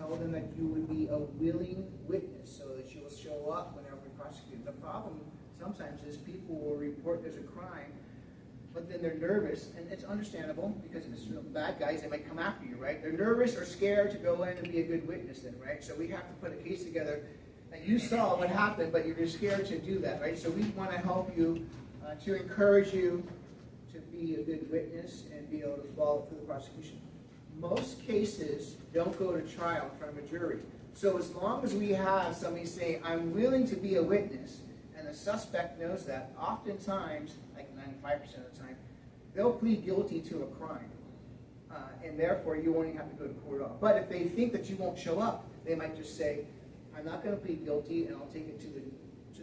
tell them that you would be a willing witness so that you will show up whenever we prosecute. The problem sometimes is people will report there's a crime, but then they're nervous, and it's understandable because if it's bad guys, they might come after you, right? They're nervous or scared to go in and be a good witness then, right? So we have to put a case together that you saw what happened, but you're scared to do that, right? So we want to help you, to encourage you to be a good witness and be able to follow through the prosecution. Most cases don't go to trial in front of a jury. So as long as we have somebody saying, I'm willing to be a witness, and the suspect knows that, oftentimes, like 95% of the time, they'll plead guilty to a crime. And therefore, you won't even have to go to court at all. But if they think that you won't show up, they might just say, I'm not going to plead guilty, and I'll take it to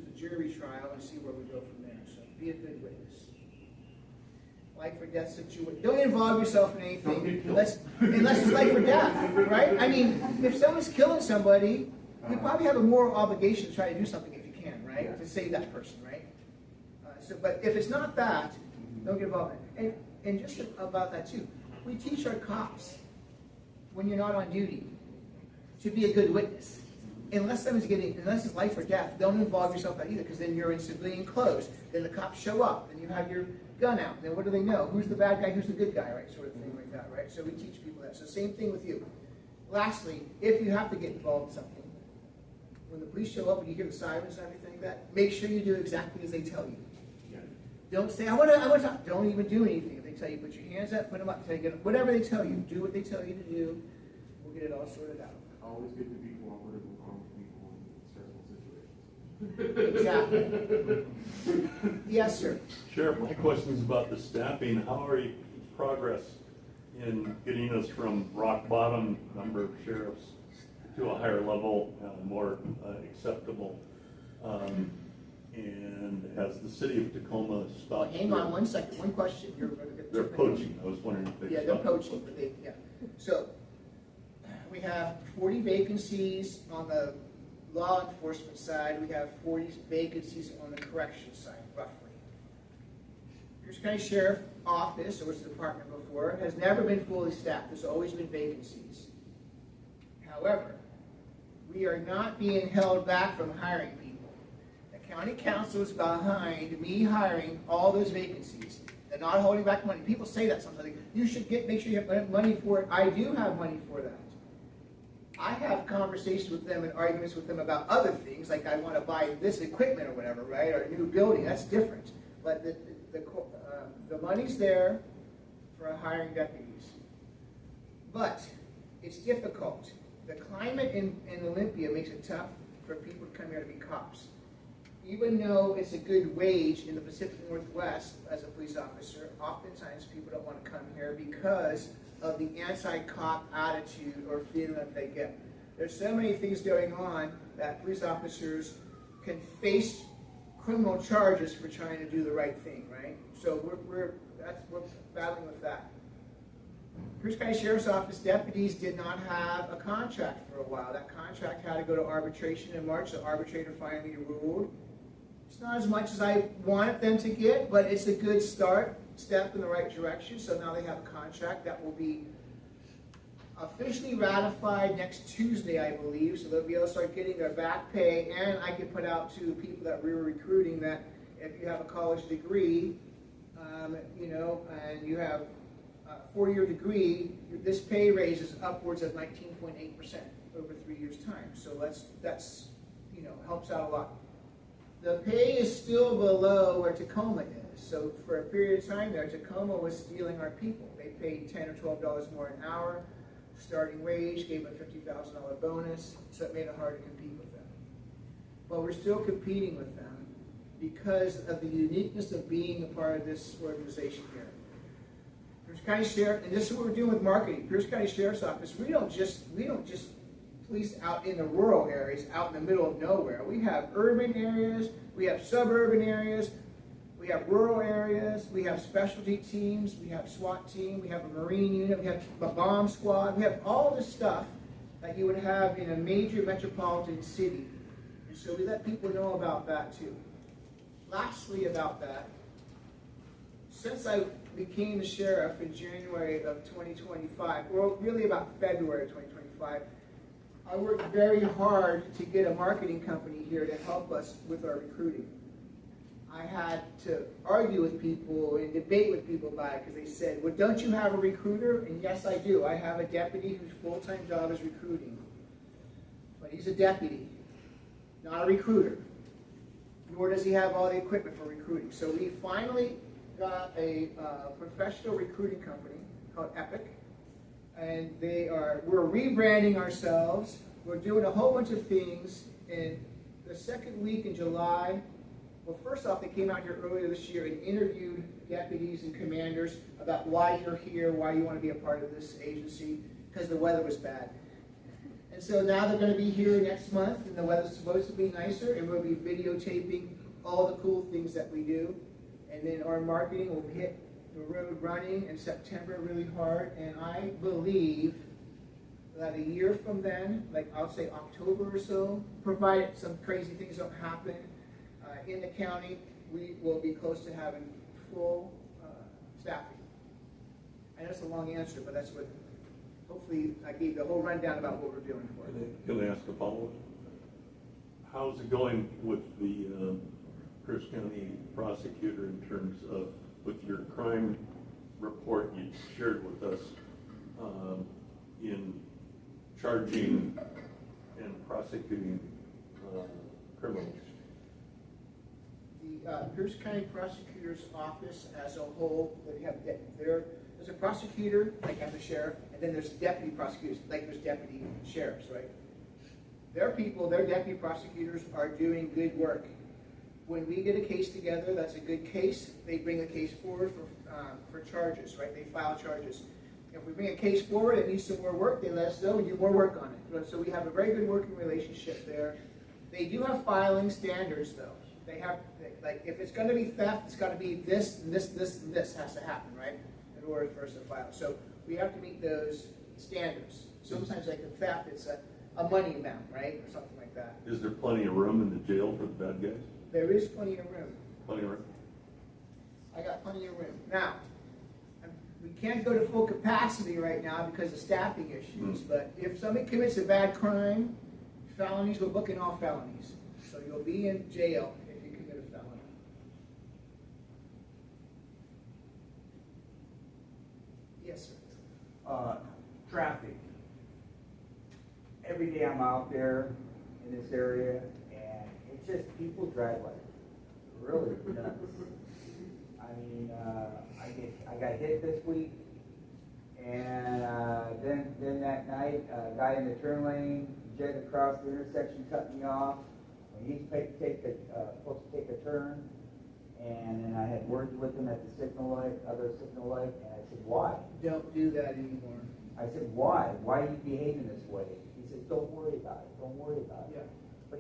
the jury trial and see where we go from there. So be a good witness. Life or death situation. Don't involve yourself in anything unless it's life or death, right? I mean, if someone's killing somebody, you probably have a moral obligation to try to do something if you can, right? To save that person, right? But if it's not that, don't get involved in it. And just about that too, we teach our cops when you're not on duty to be a good witness. Unless it's life or death, don't involve yourself in that either, because then you're in civilian clothes. Then the cops show up, and you have your gun out. Then what do they know? Who's the bad guy? Who's the good guy? Right, sort of thing like that. Right. So we teach people that. So same thing with you. Lastly, if you have to get involved in something, when the police show up and you hear the sirens and everything like that, make sure you do exactly as they tell you. Yeah. Don't say I want to talk. Don't even do anything. If they tell you put your hands up, put them up, whatever they tell you, do what they tell you to do. We'll get it all sorted out. Always good to be cooperative with harmful people in stressful situations. Exactly. Yes, sir. Sheriff, my question is about the staffing. How are you progress in getting us from rock bottom number of sheriffs to a higher level, more acceptable? And has the city of Tacoma stopped? Hang on 1 second. One question. They're poaching. I was wondering if they they're poaching. But So we have 40 vacancies on the law enforcement side. We have 40 vacancies on the corrections side, roughly. Pierce County Sheriff Office, or was the department before, has never been fully staffed. There's always been vacancies. However, we are not being held back from hiring people. The county council is behind me hiring all those vacancies. They're not holding back money. People say that sometimes. You should make sure you have money for it. I do have money for that. I have conversations with them and arguments with them about other things, like I want to buy this equipment or whatever, right, or a new building. That's different. But the money's there for hiring deputies. But it's difficult. The climate in Olympia makes it tough for people to come here to be cops. Even though it's a good wage in the Pacific Northwest as a police officer, oftentimes people don't want to come here because of the anti-cop attitude or feeling that they get. There's so many things going on that police officers can face criminal charges for trying to do the right thing, right? So we're battling with that. Pierce County Sheriff's Office deputies did not have a contract for a while. That contract had to go to arbitration in March. The arbitrator finally ruled. It's not as much as I wanted them to get, but it's a good step in the right direction. So now they have a contract that will be officially ratified next Tuesday, I believe. So they'll be able to start getting their back pay. And I can put out to people that we were recruiting that if you have a college degree, and you have a 4-year degree, this pay raise is upwards of 19.8% over 3 years' time. So that's helps out a lot. The pay is still below where Tacoma is. So for a period of time there, Tacoma was stealing our people. They paid $10 or $12 more an hour, starting wage, gave them a $50,000 bonus, so it made it hard to compete with them. But we're still competing with them because of the uniqueness of being a part of this organization here. Pierce County Sheriff, and this is what we're doing with marketing. Pierce County Sheriff's Office, we don't just police out in the rural areas, out in the middle of nowhere. We have urban areas, we have suburban areas, we have rural areas, we have specialty teams, we have SWAT team, we have a Marine unit, we have a bomb squad, we have all this stuff that you would have in a major metropolitan city. And so we let people know about that too. Lastly about that, since I became the sheriff in January of 2025, or really about February of 2025, I worked very hard to get a marketing company here to help us with our recruiting. I had to argue with people and debate with people about it because they said, well, don't you have a recruiter? And yes, I do. I have a deputy whose full-time job is recruiting. But he's a deputy, not a recruiter. Nor does he have all the equipment for recruiting. So we finally got a professional recruiting company called Epic. And we're rebranding ourselves. We're doing a whole bunch of things. In the second week in July, well, first off, they came out here earlier this year and interviewed deputies and commanders about why you're here, why you want to be a part of this agency, because the weather was bad. And so now they're going to be here next month, and the weather's supposed to be nicer, and we'll be videotaping all the cool things that we do. And then our marketing will hit the road running in September really hard, and I believe that a year from then, like I'll say October or so, provided some crazy things don't happen in the county, we will be close to having full staffing. I know it's a long answer, but that's what, hopefully I gave the whole rundown about what we're doing for it. Can I ask a follow-up? How's it going with the Pierce County prosecutor in terms of, with your crime report you shared with us, in charging and prosecuting criminals? The Pierce County Prosecutor's Office as a whole, there's a prosecutor, like I'm the sheriff, and then there's deputy prosecutors, like there's deputy sheriffs, right? Their deputy prosecutors are doing good work. When we get a case together that's a good case, they bring the case forward for charges, right? They file charges. If we bring a case forward that needs some more work, they let us know and do more work on it. So we have a very good working relationship there. They do have filing standards, though. They have, like, if it's going to be theft, it's got to be this, and this, this, and this has to happen, right? In order for us to file. So we have to meet those standards. Sometimes, like in theft, it's a money amount, right? Or something like that. Is there plenty of room in the jail for the bad guys? There is plenty of room. Plenty of room? I got plenty of room. Now, we can't go to full capacity right now because of staffing issues, but if somebody commits a bad crime, felonies, we're booking all felonies. So you'll be in jail if you commit a felony. Yes, sir. Traffic. Every day I'm out there in this area, and it's just people drive like really nuts. I mean, I got hit this week, and then that night, a guy in the turn lane jetted across the intersection, cut me off. When he's supposed to take a turn, and then I had words with him at the other signal light, and I said, "Why?" Don't do that anymore. I said, "Why? Why are you behaving this way?" He said, "Don't worry about it. Don't worry about it." Yeah. But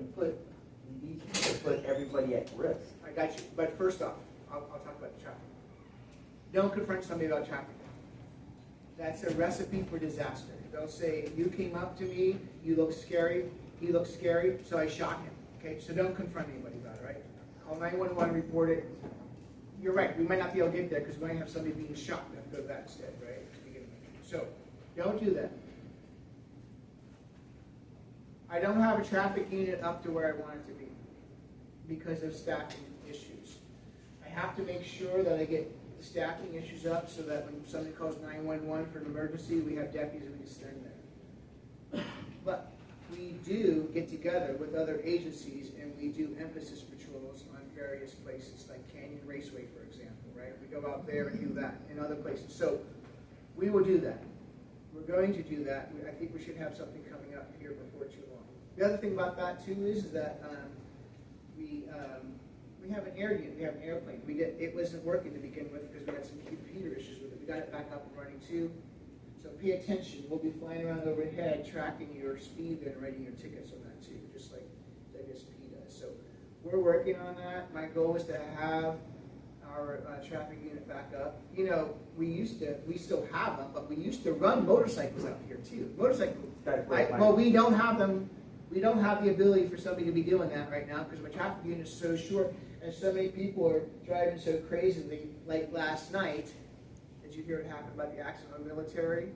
these people put everybody at risk. I got you. But first off, I'll talk about the traffic. Don't confront somebody about traffic. That's a recipe for disaster. They'll say, you came up to me, you look scary, he looks scary, so I shot him. Okay, so don't confront anybody about it, right? Call 911, report it. You're right, we might not be able to get there because we might have somebody being shot. We have to go to that instead, right? So, don't do that. I don't have a traffic unit up to where I want it to be because of staffing issues. I have to make sure that I get the staffing issues up so that when somebody calls 911 for an emergency, we have deputies and we can send there. But we do get together with other agencies and we do emphasis patrols on various places, like Canyon Raceway, for example, right? We go out there and do that in other places. So we will do that. We're going to do that. I think we should have something coming up here before too long. The other thing about that too is that we have an air unit. We have an airplane. It wasn't working to begin with because we had some computer issues with it. We got it back up and running too. So pay attention. We'll be flying around overhead, tracking your speed and writing your tickets on that too, just like WSP does. So we're working on that. My goal is to have our traffic unit back up. You know, we still have them, but we used to run motorcycles out here too. Motorcycles. Well, we don't have them. We don't have the ability for somebody to be doing that right now because my traffic unit is so short and so many people are driving so crazily. Like last night, did you hear what happened about the accident on Military?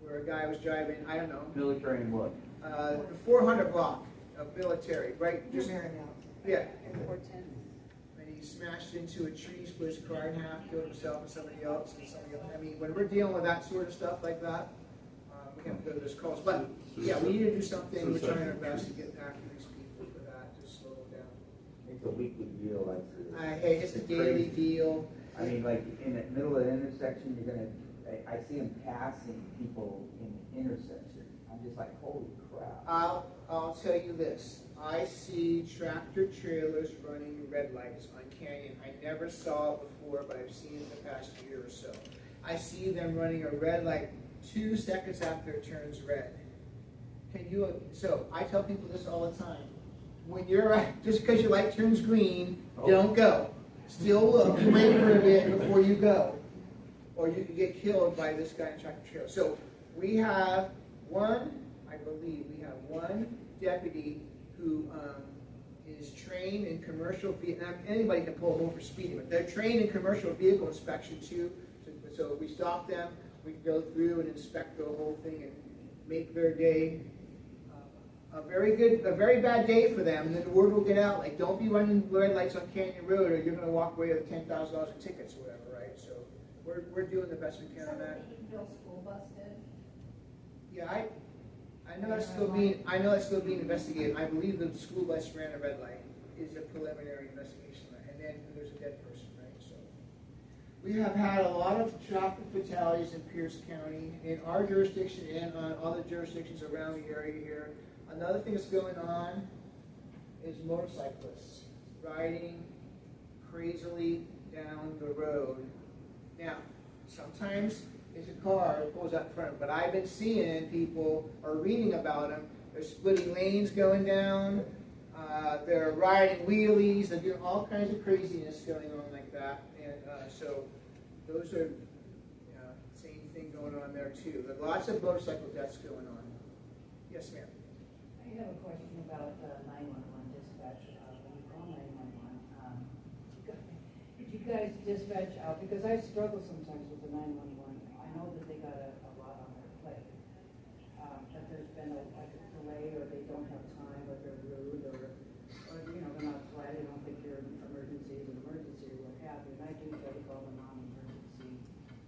Where a guy was driving, I don't know. Military and what? the 400 block of military, right? You're Just, married now. yeah. And 410. And he smashed into a tree, split his car in half, killed himself and somebody else. I mean, when we're dealing with that sort of stuff like that, we can't go to those calls. But yeah, we need to do something. We're trying our best to get after these people for that, to slow it down. It's a weekly deal, like. Hey, it's a daily deal. I mean, like, in the middle of the intersection, I see them passing people in the intersection. I'm just like, holy crap. I'll tell you this. I see tractor trailers running red lights on Canyon. I never saw it before, but I've seen it the past year or so. I see them running a red light 2 seconds after it turns red. So I tell people this all the time. When just because your light turns green, don't go. Still look, wait for a bit before you go. Or you could get killed by this guy in tractor trailer. So we have one deputy who is trained in commercial vehicle. Anybody can pull them over for speeding, but they're trained in commercial vehicle inspection too. So if we stop them, we can go through and inspect the whole thing and make their day a very bad day for them. And then the word will get out, like, don't be running red lights on Canyon Road, or you're going to walk away with $10,000 in tickets or whatever, right? So we're doing the best we can on that. Eatonville school bus did? Yeah, I know that's still being investigated. I believe the school bus ran a red light. Is a preliminary investigation, and then there's a dead person, right? So we have had a lot of traffic fatalities in Pierce County, in our jurisdiction and on other jurisdictions around the area here. Another thing that's going on is motorcyclists riding crazily down the road. Now, sometimes it's a car that pulls out in front of them, but I've been seeing people or reading about them. They're splitting lanes going down. They're riding wheelies. They're doing all kinds of craziness going on like that. And so those are same thing going on there too. There's lots of motorcycle deaths going on. Yes, ma'am. I have a question about 911 dispatch. When you call 911, did you guys dispatch out? Because I struggle sometimes with the 911. I know that they got a lot on their plate. But there's been a delay, or they don't have time, or they're rude, or they're not polite. They don't think your emergency is an emergency, or what have you. And I do try to call the non-emergency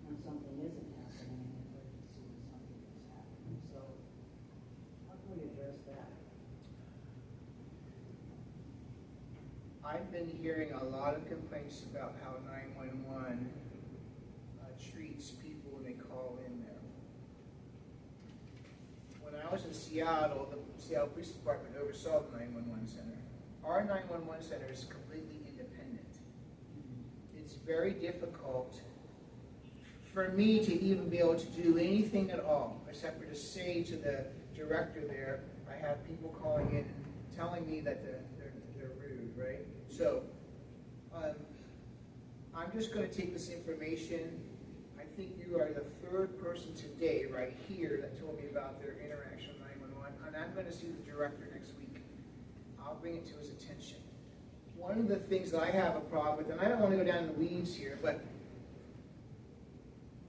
when something isn't happening, an emergency when something is happening. So how can we address that? I've been hearing a lot of complaints about how 911 treats people when they call in there. When I was in Seattle, the Seattle Police Department oversaw the 911 center. Our 911 center is completely independent. It's very difficult for me to even be able to do anything at all, except for to say to the director there, I have people calling in and telling me that they're rude, right? So I'm just going to take this information. I think you are the third person today right here that told me about their interaction with 911, and I'm going to see the director next week. I'll bring it to his attention. One of the things that I have a problem with, and I don't want to go down in the weeds here, but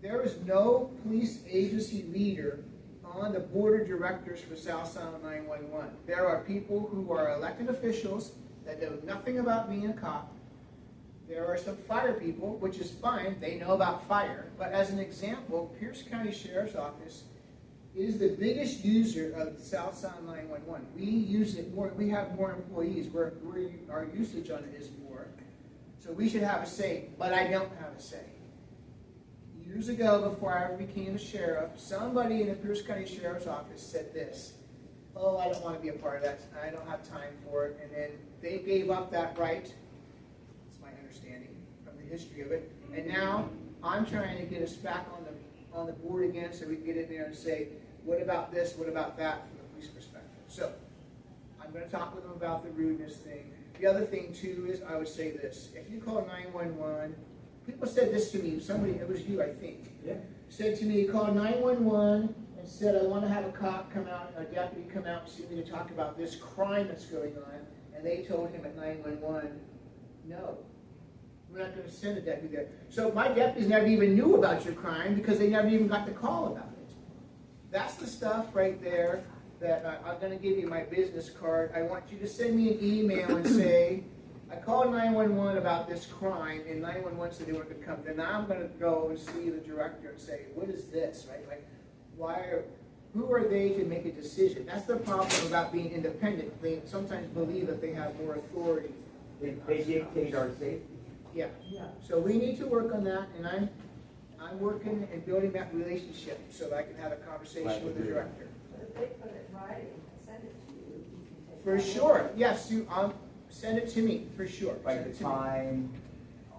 there is no police agency leader on the board of directors for South Sound 911. There are people who are elected officials that know nothing about being a cop. There are some fire people, which is fine, they know about fire, but as an example, Pierce County Sheriff's Office is the biggest user of South Sound 911. We use it more, we have more employees, our usage on it is more, so we should have a say, but I don't have a say. Years ago, before I ever became a sheriff, somebody in the Pierce County Sheriff's Office said this, oh, I don't want to be a part of that, I don't have time for it, and then they gave up that right. That's my understanding from the history of it, and now I'm trying to get us back on the board again so we can get in there and say, what about this, what about that from the police perspective. So, I'm going to talk with them about the rudeness thing. The other thing too is, I would say this, if you call 911, people said this to me, somebody, it was you I think, said to me, call 911 and said, I want to have a cop come out, a deputy come out and see me to talk about this crime that's going on, and they told him at 911, no, we're not going to send a deputy there. So my deputies never even knew about your crime because they never even got the call about it. That's the stuff right there that I'm gonna give you my business card. I want you to send me an email and say, I called 911 about this crime, and 911 said they weren't gonna come. Then I'm gonna go and see the director and say, what is this, right? Like, who are they to make a decision? That's the problem about being independent. They sometimes believe that they have more authority. They dictate our safety. Yeah. Yeah. So we need to work on that, and I'm working and building that relationship so that I can have a conversation with the director. But if they put it in writing and send it to you, you can take. For that. sure, yes, send it to me, for sure. Like Send the it to me. time.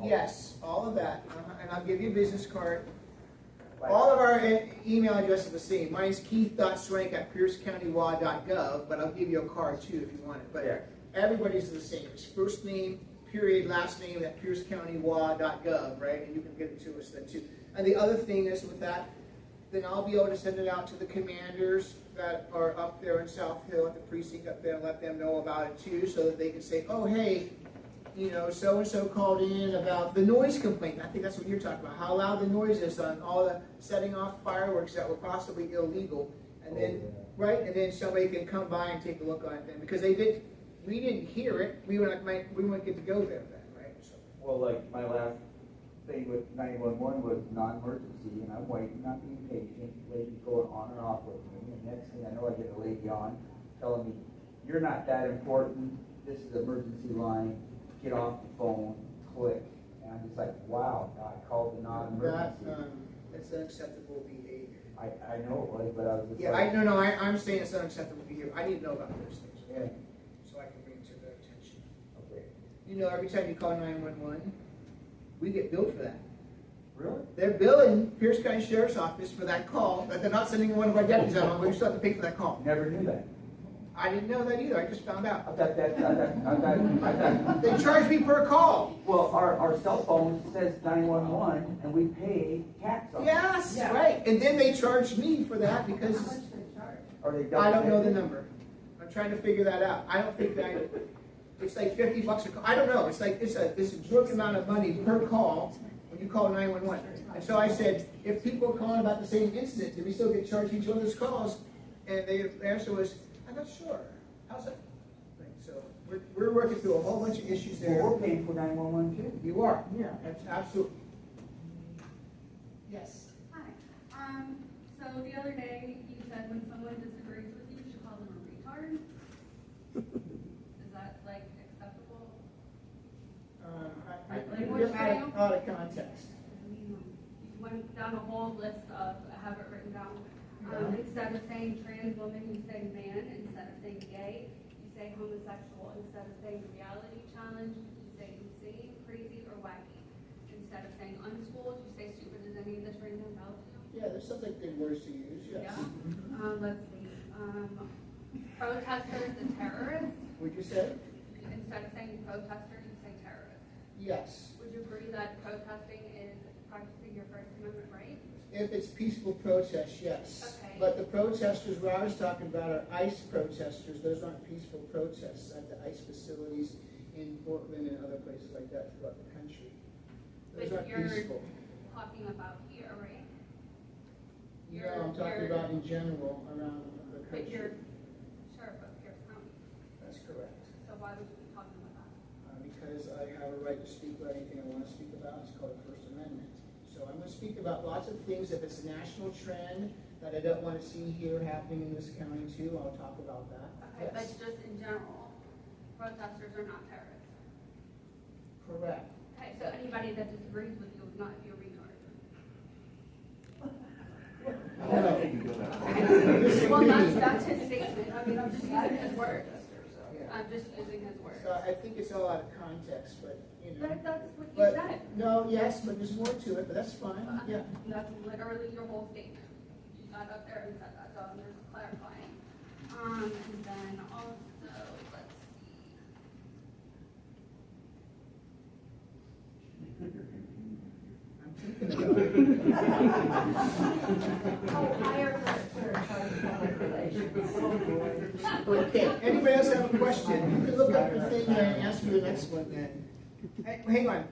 Yes, all of that, and I'll give you a business card. Like- All of our email addresses are the same. Mine's keith.swank@piercecountylaw.gov, but I'll give you a card too if you want it. Yeah. But everybody's the same. It's first name, period, last name at piercecountylaw.gov, right? And you can get it to us then too. And the other thing is with that, then I'll be able to send it out to the commanders that are up there in South Hill at the precinct up there and let them know about it too, so that they can say, oh, hey, you know, so-and-so called in about the noise complaint. I think that's what you're talking about, how loud the noise is on all the setting off fireworks that were possibly illegal. And then, right, and then somebody can come by and take a look on it then, because we didn't hear it, we wouldn't get to go there then, right? So, Well, like my last thing with 911 was non-emergency, and I'm waiting, not being patient. Lady's going on and off with me, and next thing I know, I get a lady on telling me, "You're not that important. This is the emergency line. Get off the phone. Click." And I'm just like, "Wow!" I called the non-emergency. that's unacceptable behavior. I know it was, but I was just Yeah, like, I'm saying it's unacceptable behavior. I need to know about those things, okay? So I can bring it to their attention. okay, You know, every time you call 911, we get billed for that. really? They're billing Pierce County Sheriff's Office for that call, that they're not sending one of our deputies out on, but we still have to pay for that call. Never knew that. I didn't know that either, I just found I out. thought that. I thought. They charge me per call. Well, our cell phone says 911, and we pay tax on it. Yes, Yeah. right, and then they charge me for that How because much they charge? Are they I don't know the double-checking? number. I'm trying to figure that out. I don't think that, it's like $50 a call. I don't know. It's like, it's a good amount of money per call when you call 911. And so I said, if people are calling about the same incident, do we still get charged each other's calls? And the answer was, I'm not sure. How's that? Right, so we're working through a whole bunch of issues there. Well, we're paying for 911 too. You are. Yeah. That's absolutely. Yes. Hi. So the other day, you said when someone disagrees with you, you should call them a retard. Is that like acceptable? You're out of context. You went down a whole list of, I have it written down. Instead of saying trans woman, you say man. Instead of saying gay, you say homosexual. Instead of saying reality challenge, you say insane, crazy, or wacky. Instead of saying unschooled, you say stupid. Does any of this ring a bell to you? Yeah, there's something good words to use, yes. Yeah. Let's see. Protesters and terrorists. Would you say? Instead of saying protester, you say terrorist. Yes. Would you agree that protesting is practicing your First Amendment right? If it's peaceful protest, yes. Okay. But the protesters, what I was talking about are ICE protesters. Those aren't peaceful protests at the ICE facilities in Portland and other places like that throughout the country. Those But aren't you're peaceful. talking about here, right? No, I'm talking about in general around the But you're country. sheriff of Pierce County, That's correct. so why would you be talking about that? Because I have a right to speak about anything I want to speak about. It's called the First Amendment. So I'm going to speak about lots of things. If it's a national trend that I don't want to see here happening in this county too, I'll talk about that. Okay, but Yes. just in general, protesters are not terrorists. Correct. Okay, so anybody that disagrees with you is not your retard. I don't think you go that far. Well, that's his statement. I mean, I'm just using his words. Yeah. I'm just using his words. So I think it's all out of context, but, you know. That's what you But, said. no, yes, but there's more to it, but that's fine, yeah. That's literally your whole statement. You got up there and said that, so I'm just clarifying. And then also, let's see. I'm thinking about it. Oh, hire her to charge of public relations. Okay, anybody else have a question? You can look up the thing and ask me the next one then. Hey, hang on.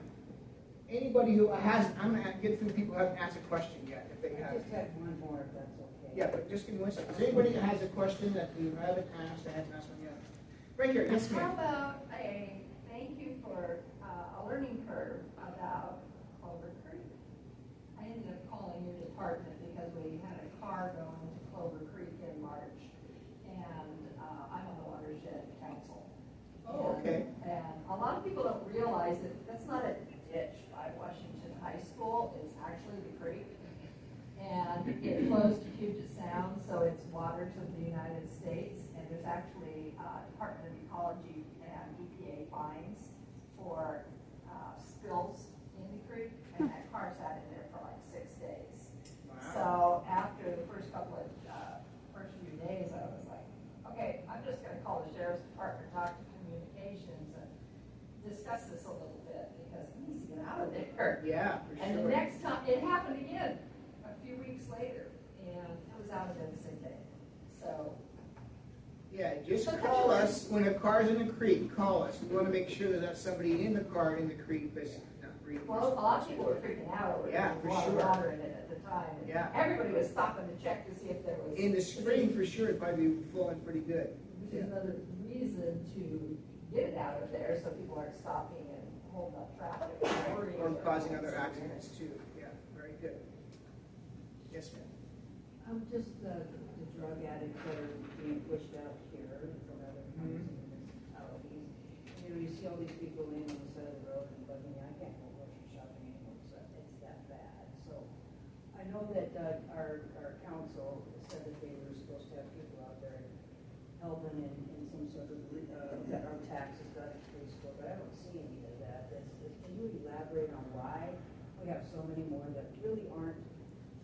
Anybody who has, I'm gonna get through people who haven't asked a question yet, if they I have. just had one more, if that's okay. Yeah, but just give me one second. Does anybody that has a question that you haven't asked, that hasn't asked one yet? Right here, yes How ma'am. about a thank you for a learning curve about Clover Creek? I ended up calling your department because we had a car going to Clover Creek in March, and I'm on the watershed council. Oh, okay. And a lot of people don't realize that that's not a ditch by Washington High School, it's actually the creek. And it flows to Puget Sound, so it's waters of the United States, and there's actually Department of Ecology and EPA fines for spills in the creek, and that car sat in there for like 6 days. So after the first few days, I was like, okay, I'm just gonna call the sheriff's department, talk to communications, and discuss this a little bit, because he needs to get out of there. Yeah, for sure. And the next time, it happened again, a few weeks later, and it was out of there the same day. So, Yeah, just call us when a car's in the creek, call us. We want to make sure that somebody in the car in the creek that's not breathing. well, a lot of people were freaking out over it. Yeah, There was for a lot of sure. water in it at the time. and Yeah. Everybody was stopping to check to see if there was. In the spring, for sure, it'd probably be flowing pretty good. Which is another reason to get it out of there, so people aren't stopping and holding up traffic and worrying. Or causing other accidents too. Yeah, very good. Yes, ma'am. Just the drug addicts that are being pushed out here from other counties and municipalities. You know, you see all these people laying on the side of the road and bugging me, I can't go grocery shopping anymore, so it's that bad. So I know that our council said that they were supposed to have people out there helping in some sort of, that our taxes got increased, but I don't see any of that. Can you elaborate on why we have so many more that really aren't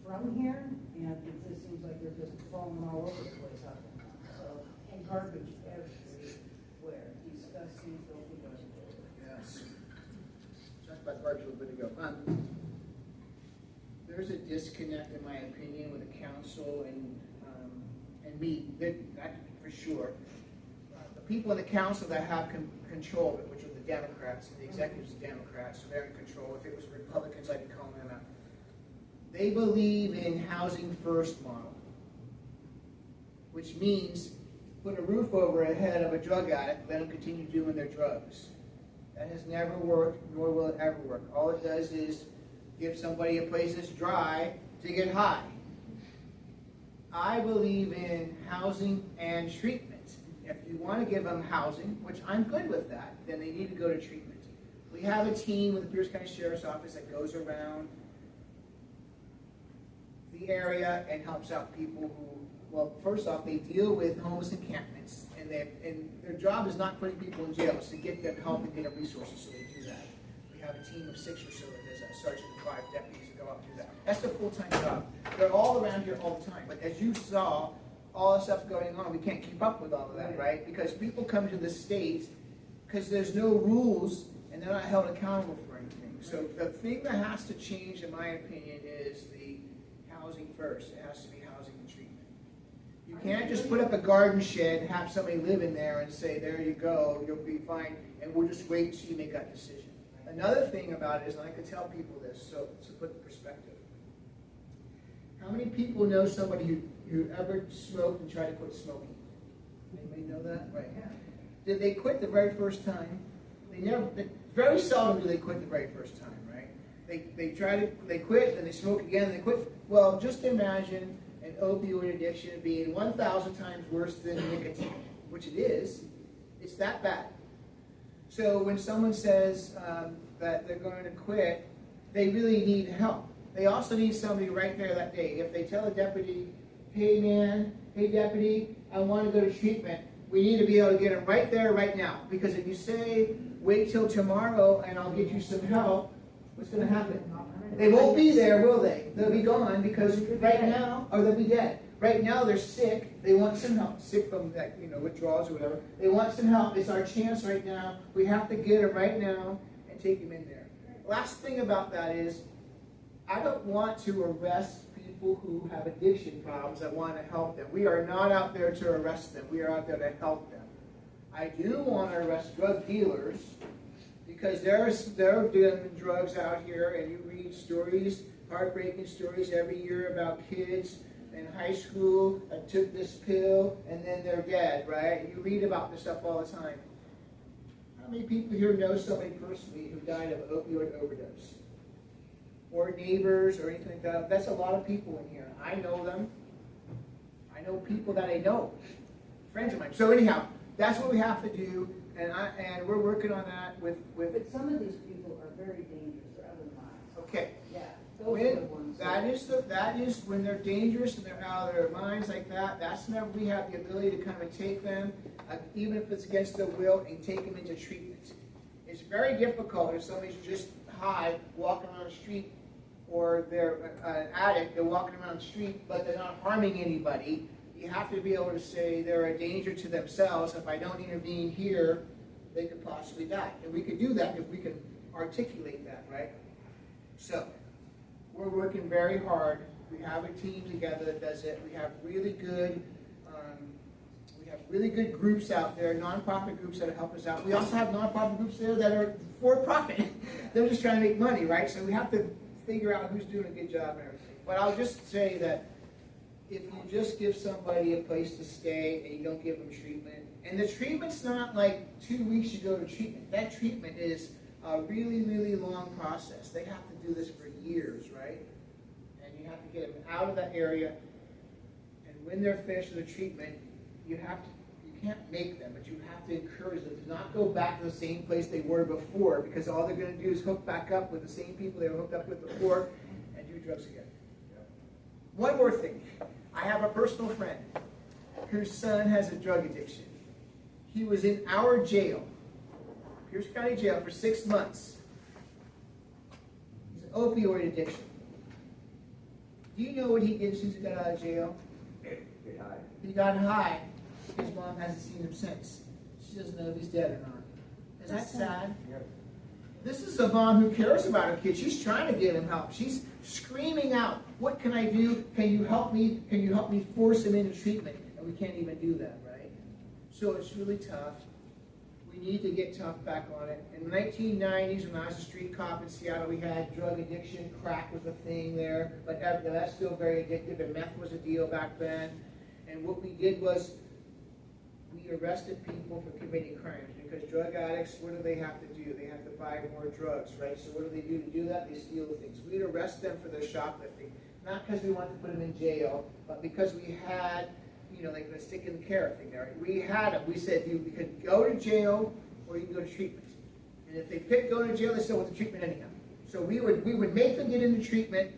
from here, and it just seems like they're just falling all over the place out there. So, and garbage everywhere, disgusting, filthy garbage. Yes. Talked about garbage a little bit ago. There's a disconnect, in my opinion, with the council and me, that for sure. The people in the council that have control of it, which are the Democrats, and the executives are Democrats, so they're in control. If it was Republicans, I'd be calling them out. They believe in housing first model, which means put a roof over the head of a drug addict, let them continue doing their drugs. That has never worked, nor will it ever work. All it does is give somebody a place that's dry to get high. I believe in housing and treatment. If you want to give them housing, which I'm good with that, then they need to go to treatment. We have a team with the Pierce County Sheriff's Office that goes around the area and helps out people who, well, first off, they deal with homeless encampments, and their job is not putting people in jail, it's to get them help and get them resources, so they do that. We have a team of 6 or so that does that, sergeant and 5 deputies that go out and do that. That's their full-time job. They're all around here all the time, but as you saw, all the stuff going on, we can't keep up with all of that, right? Because people come to the state because there's no rules, and they're not held accountable for anything. So the thing that has to change, in my opinion, is the housing first. It has to be housing and treatment. You can't just put up a garden shed, have somebody live in there and say, there you go, you'll be fine, and we'll just wait until you make that decision. Another thing about it is, and I could tell people this, so to put in perspective, how many people know somebody who ever smoked and tried to quit smoking? Anybody know that? Right. Did they quit the very first time? Very seldom do they quit the very first time, right? They quit, then they smoke again, and they quit. Well, just imagine an opioid addiction being 1,000 times worse than nicotine, which it is. It's that bad. So when someone says that they're going to quit, they really need help. They also need somebody right there that day. If they tell a deputy, hey deputy, I want to go to treatment, we need to be able to get them right there, right now. Because if you say, wait till tomorrow and I'll get you some help, what's going to happen? They won't be there, will they? They'll be gone because right now, or they'll be dead. Right now they're sick. They want some help. Sick from withdrawals or whatever. They want some help. It's our chance right now. We have to get them right now and take them in there. Last thing about that is, I don't want to arrest people who have addiction problems. I want to help them. We are not out there to arrest them. We are out there to help them. I do want to arrest drug dealers because they're doing drugs out here, and you read stories, heartbreaking stories every year about kids in high school that took this pill and then they're dead, right? You read about this stuff all the time. How many people here know somebody personally who died of opioid overdose? Or neighbors or anything like that? That's a lot of people in here. I know them. I know people that I know, friends of mine. So anyhow, that's what we have to do, and we're working on that with. But some of these people are very dangerous, they're out of their minds. Okay. Yeah, those are the When, ones. that is when they're dangerous and they're out of their minds like that. That's whenever we have the ability to kind of take them, even if it's against their will, and take them into treatment. It's very difficult if somebody's just high, walking on the street, or they're an addict, they're walking around the street, but they're not harming anybody. You have to be able to say they're a danger to themselves. If I don't intervene here, they could possibly die. And we could do that if we can articulate that, right? So, we're working very hard. We have a team together that does it. We have really good groups out there, nonprofit groups that help us out. We also have nonprofit groups there that are for profit. They're just trying to make money, right? So we have to figure out who's doing a good job and everything. But I'll just say that if you just give somebody a place to stay and you don't give them treatment, and the treatment's not like 2 weeks you go to treatment. That treatment is a really, really long process. They have to do this for years, right? And you have to get them out of that area. And when they're finished with the treatment, you can't make them, but you have to encourage them to not go back to the same place they were before, because all they're going to do is hook back up with the same people they were hooked up with before and do drugs again. One more thing. I have a personal friend whose son has a drug addiction. He was in our jail, Pierce County Jail, for 6 months. He's an opioid addiction. Do you know what he did since he got out of jail? Get high. He got high. His mom hasn't seen him since. She doesn't know if he's dead or not. Isn't that sad? Yep. This is a mom who cares about her kid. She's trying to give him help. She's screaming out, "What can I do? Can you help me? Can you help me force him into treatment?" And we can't even do that, right? So it's really tough. We need to get tough back on it. In the 1990s, when I was a street cop in Seattle, we had drug addiction. Crack was a thing there, but that's still very addictive, and meth was a deal back then. And what we did was we arrested people for committing crimes, because drug addicts, what do they have to do? They have to buy more drugs, right? So what do they do to do that? They steal things. We'd arrest them for their shoplifting, not because we wanted to put them in jail, but because we had, like the stick in the carrot thing there. We had them. We said you could go to jail or you can go to treatment. And if they picked going to jail, they still went to treatment anyhow. So we would make them get into treatment,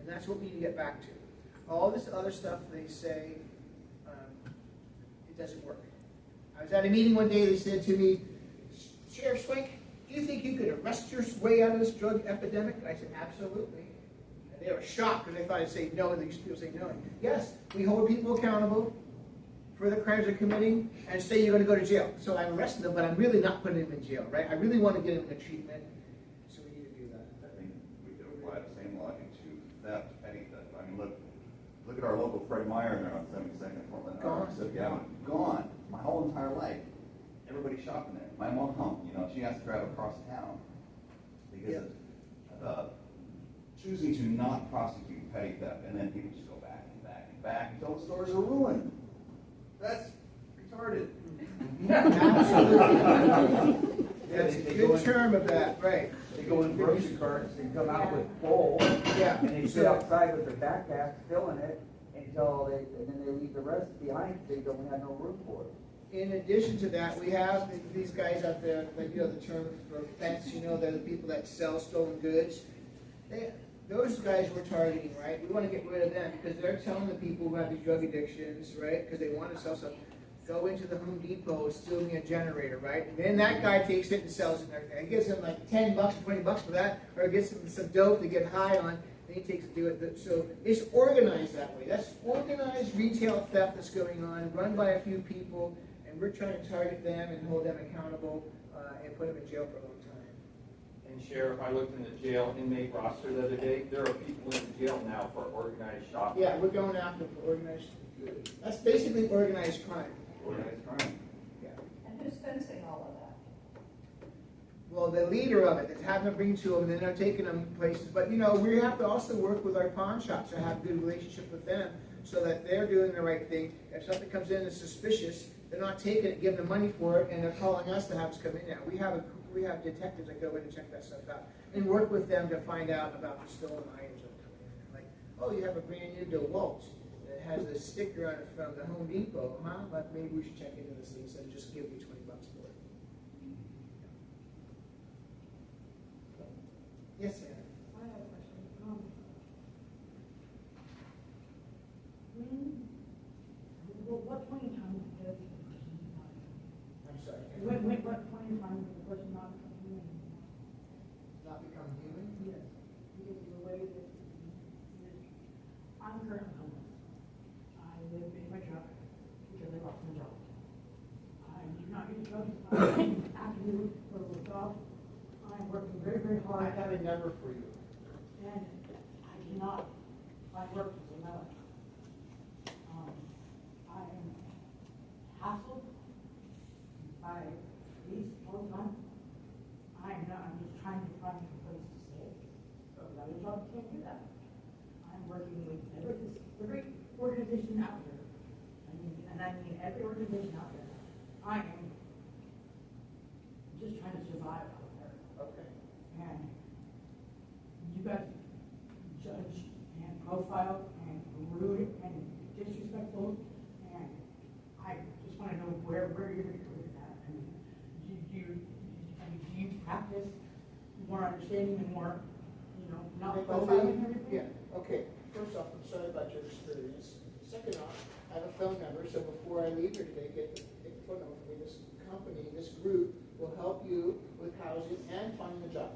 and that's what we need to get back to. All this other stuff they say, it doesn't work. I was at a meeting one day, they said to me, "Sheriff Swink, do you think you could arrest your way out of this drug epidemic?" I said, "Absolutely." And they were shocked because they thought I'd say no, and these people say no. Yes, we hold people accountable for the crimes they're committing and say you're going to go to jail. So I'm arresting them, but I'm really not putting them in jail, right? I really want to get them into treatment, so we need to do that. I think we could apply the same logic to theft, petty theft. I mean, look at our local Fred Meyer there on 72nd and Portland. Gone. Gone. My whole entire life. Everybody's shopping there. My mom, she has to drive across town because of choosing to not prosecute petty theft, and then people just go back and back and back until the stores are ruined. That's retarded. Absolutely. That's a good term of that, right. They go in grocery carts and come out with full, Yeah. and they sit outside with their backpacks filling it and then they leave the rest behind because they don't have no room for it. In addition to that, we have these guys out there, like, the term for fence, they're the people that sell stolen goods. Those guys we're targeting, right? We want to get rid of them because they're telling the people who have these drug addictions, right? Because they want to sell stuff. Go into the Home Depot, steal me a generator, right? And then that guy takes it and sells it and everything. He gives him like $10 or $20 for that, or gets him some dope to get high on, then he takes it to do it. So it's organized that way. That's organized retail theft that's going on, run by a few people, and we're trying to target them and hold them accountable and put them in jail for a long time. And Sheriff, I looked in the jail inmate roster the other day. There are people in the jail now for organized shoplifting. Yeah, we're going after for organized. That's basically organized crime. Organized crime. Yeah. And who's fencing all of that? Well, the leader of it, that's having them bring to them, and then they're taking them places. But we have to also work with our pawn shops to have a good relationship with them, so that they're doing the right thing. If something comes in that's suspicious, they're not taking it, giving the money for it, and they're calling us to have us come in now. We have detectives that go in and check that stuff out and work with them to find out about the stolen items that are coming in. Like, oh, you have a brand new DeWalt that has a sticker on it from the Home Depot, huh? But maybe we should check into this thing instead of just give you $20 for it. Yes, Anna? I have a question. What point in time does the person not? I'm sorry. What point in time does the person not become human? Not become human? Yes, because of the way that I'm currently homeless. I live in my truck because I lost my job. I do not get jobs. I'm actively looking for a job. I'm working very, very I hard. have a number for you. And I cannot find work in my life. I am hassled by police all the time. I'm just trying to find a place to stay. So without a job, can't do that. I'm working with every organization out there. I mean every organization out there. I am just trying to survive out there. Okay. And you guys judge and profile and rude and disrespectful, and I just want to know where you're going to go with that. I mean, do you practice more understanding and more, not profiling everything? Yeah, okay. First off, I'm sorry about your experience. Second off, I have a phone number, so before I leave here today, get the phone number for me. This company, this group will help you with housing and finding a job.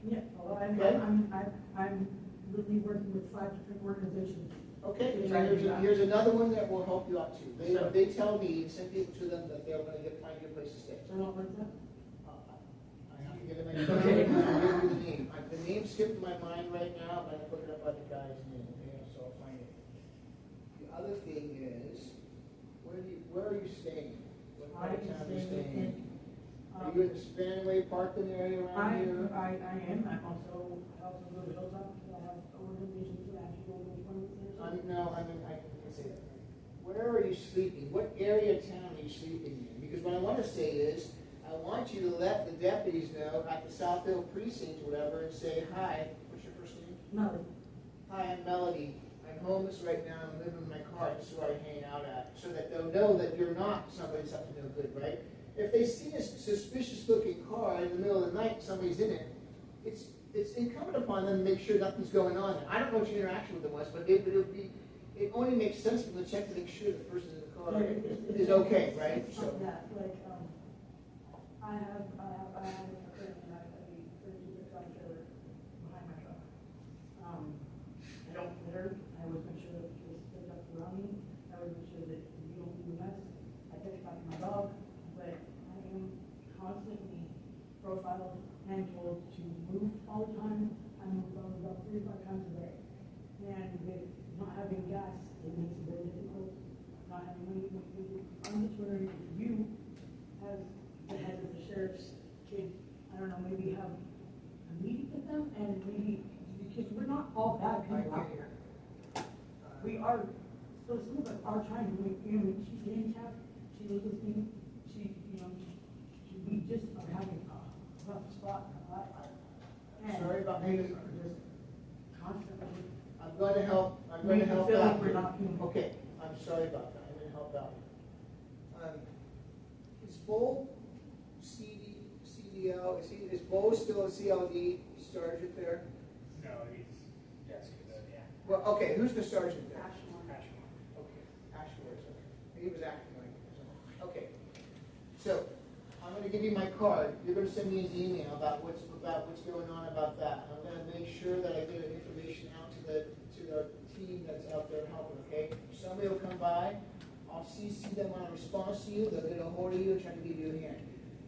Yeah, well, I'm literally working with 5 different organizations. Okay, and Trying to do that. here's another one that will help you out too. They tell me, send people to them that they're going to find you a place to stay. So what was that? I have to get my phone number, I'll give you the name. The name skipped my mind right now, but I put it up by the guy's name, okay, so I'll find it. The other thing is, where are you staying? What part of town are you staying in? Are you in the Spanaway parking area around here? I am. I also go to Hilltop because I have organizations that actually go to appointments there. I can say that. Where are you sleeping? What area of town are you sleeping in? Because what I want to say is, I want you to let the deputies know at the South Hill precinct or whatever and say, hi, what's your first name? Melody. Hi, I'm Melody. I'm homeless right now. I'm living in my car. This is where I hang out at. So that they'll know that you're not somebody that's up to no good, right? If they see a suspicious looking car in the middle of the night, somebody's in it, it's incumbent upon them to make sure nothing's going on there. I don't know what your interaction with them was, but it only makes sense for them to check to make sure the person in the car is okay, right? It's So. not that, I have a currently a 36-hour trailer behind my truck. I don't litter. I always make sure that there's picked up around me. I always make sure that you don't do a mess. I catch back my dog, but I am constantly profiled and told to move all the time. I move about 3 or 5 times a day. And with not having gas, it makes it very difficult. Not having money. I'm just wondering if you, as the head of the sheriff's kid, I don't know, maybe have a meeting with them and maybe, because we're not all bad people out here. We are, so some of us are trying to make, she's handicapped, she lives with me, we just are having a rough spot in our life. And Sorry about they that. are just constantly. I'm going to help feel like out. we're not being. Okay, I'm sorry about that. I'm going to help out. Is Bo CDL, is Bo still a CLD sergeant there? No, yes, yeah. Well, okay, who's the sergeant there? Ashmore. Okay, Ashmore, okay. He was acting like it. Okay. So, I'm going to give you my card. You're going to send me an email about what's going on about that. I'm going to make sure that I get information out to the team that's out there helping, okay? Somebody will come by. I'll CC them on a response to you. They'll get a hold of you and try to give you a hand.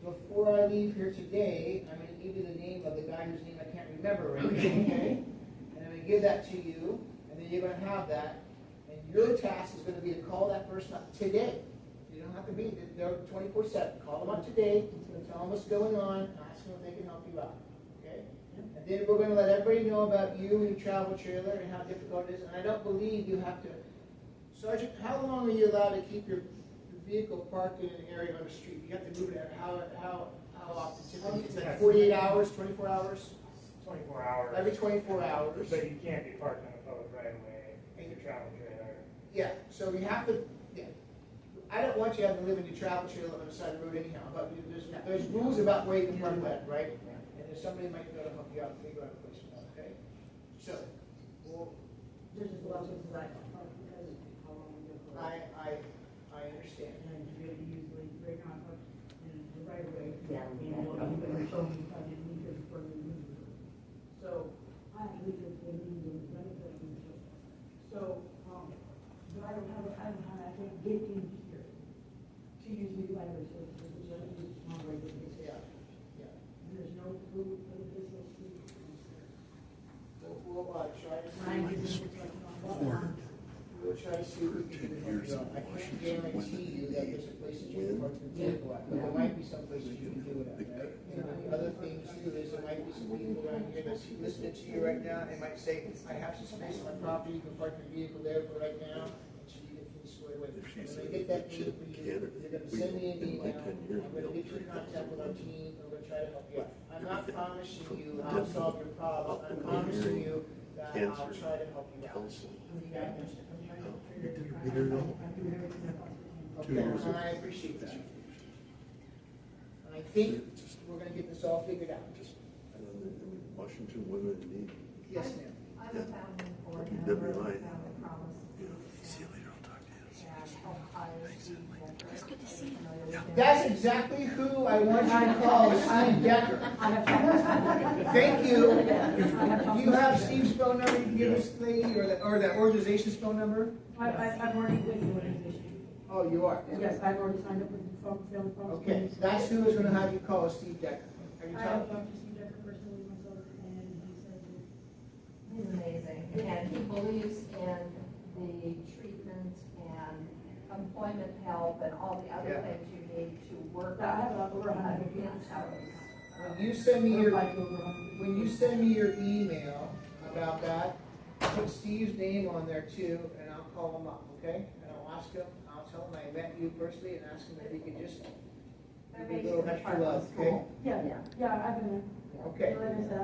Before I leave here today, I'm going to give you the name of the guy whose name I can't remember right now, okay? And I'm going to give that to you, and then you're going to have that. And your task is going to be to call that person up today. You don't have to be there 24/7. Call them up today, tell them what's going on, ask them if they can help you out, okay? And then we're going to let everybody know about you and your travel trailer and how difficult it is. And I don't believe you have to Sergeant, how long are you allowed to keep your vehicle parked in an area on the street? You have to move it, how often typically? Is that 48 hours, 24 hours? 24 hours. Every 24 hours? But you can't be parked on a public right of way, in your travel trailer. Yeah, so you have to, yeah. I don't want you to have to live in your travel trailer on the side of the road anyhow, but there's rules about where you can park that, right? And if somebody might be able to help you out, figure out a place for that, okay? So, well, There's just a lot of things I don't know because of how long we go. I understand. And you really usually break on up in the right way. Yeah. You know, you can show me if I didn't leave it before you leave it. So, I have to leave it for you and the other thing. So, but I don't have, I can't get in here to use the library services, which I use on a regular basis. Yeah, yeah. There's no food for the business. We'll try to Mine see, is we'll try to see what we can do to help you out. I can't guarantee you that there's a place that you can park the vehicle at, but there might be some places you can do it at, right? And the other thing too is there might be some people around here that's listening to you right now, and might say, I have some space on my property, you can park your vehicle there for right now, until you get things squared away. And when I get that data for you, you're gonna send me an email, I'm gonna get you in contact with our team, and we're gonna try to help you out. I'm not promising you I'll solve your problem, I'm promising you that I'll try to help you out. Okay, and I appreciate that. And I think we're gonna get this all figured out. Washington women need. Yes, ma'am. I'm a founding board WI. member of the Family Promise. See you later, I'll talk to you. And help hire Steve Decker. It's good to see you. That's exactly who I want you to call, Steve Decker. Thank you. Do you have Steve's phone number you can give us, lady, or that organization's phone number? I'm already with the organization. Oh, you are? Yes, I've already signed up with the Family Promise. Okay, that's who is gonna have you call, Steve Decker. Have you I have talked? talked to Steve Decker personally myself, and he said that He's amazing, and he believes in the treatment and employment help and all the other Yeah. things you need to work I have out over 100 people. When you send me your, Like over 100. when you send me your email about that, put Steve's name on there too, and I'll call him up, okay? And I'll ask him, I'll tell him I met you personally and ask him if he could just give me a little extra love, okay? Yeah, I've been there. Okay. Like I said,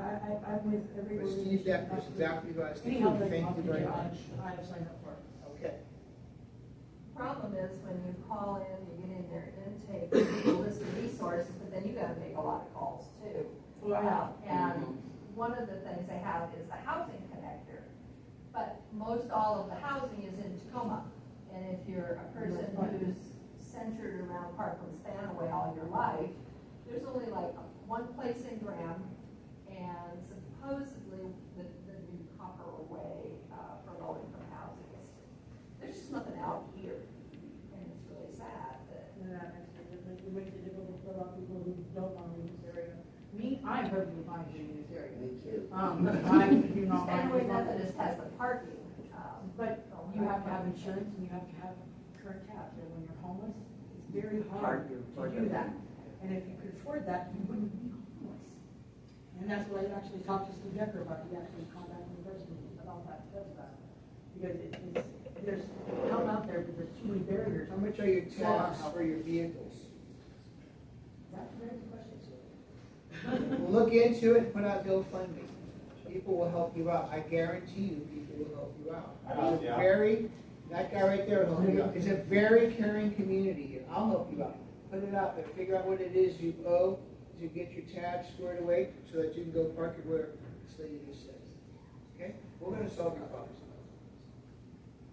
I'm with every But organization. Steve Decker is exactly who I was Any thinking. help I Thank can you very get, much. I have signed up for it. Okay. Problem is, when you call in, you get in their intake, you list of resources, but then you gotta make a lot of calls too. Well, yeah. And one of the things they have is the housing connector, but most all of the housing is in Tacoma. And if you're a person who's centered around Parkland Spanaway all your life, there's only like one place in Graham, and supposedly the new Copper Way for low-income housing. There's just nothing out here, and it's really sad that. Yeah, it makes it difficult for a lot of people who don't want to leave this area. Me, I'm perfectly fine being in this area. Me too. I do not mind. Spanaway Methodist has the parking. But you have to have insurance and you have to have current tabs, and when you're homeless, it's very hard to do that. And if you could afford that, you wouldn't be homeless. And that's what I actually talked to Steve Decker about, he actually contacted me personally about that, because there's help out there, but there's too many barriers. How much are your tax for your vehicles? That's a very good question. We'll look into it and put out GoFundMe. People will help you out. I guarantee you, people will help you out. It's a very, that guy right there will help you out. It's a very caring community here. I'll help you out. Put it out there. Figure out what it is you owe to get your tabs squared away so that you can go park it where this lady just said. Okay? We're gonna solve your problems.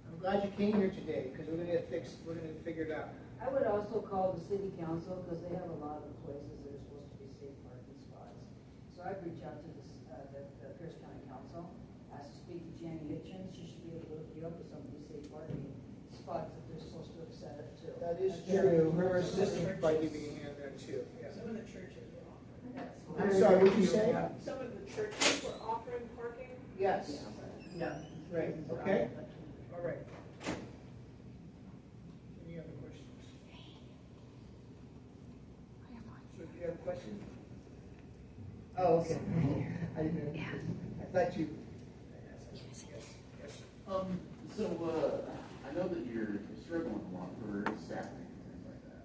I'm glad you came here today because we're gonna get fixed. We're gonna figure it out. I would also call the city council, because they have a lot of places that are supposed to be safe parking spots. So I'd reach out to the Pierce County Council, ask to speak to Jenny Hitchens, she should be able to hook you up with some of these safe parking spots that they're supposed to have set up too. That is true. Her assistant could probably give you a hand there too. Yeah. Some of the churches were offering. I'm sorry, what'd you say? Some of the churches were offering parking. Yes. Yeah. Right, okay. All right. Any other questions? So do you have a question? Oh, okay. I didn't know. I thought you. Yes. So, I know that you're struggling a lot for staffing and things like that.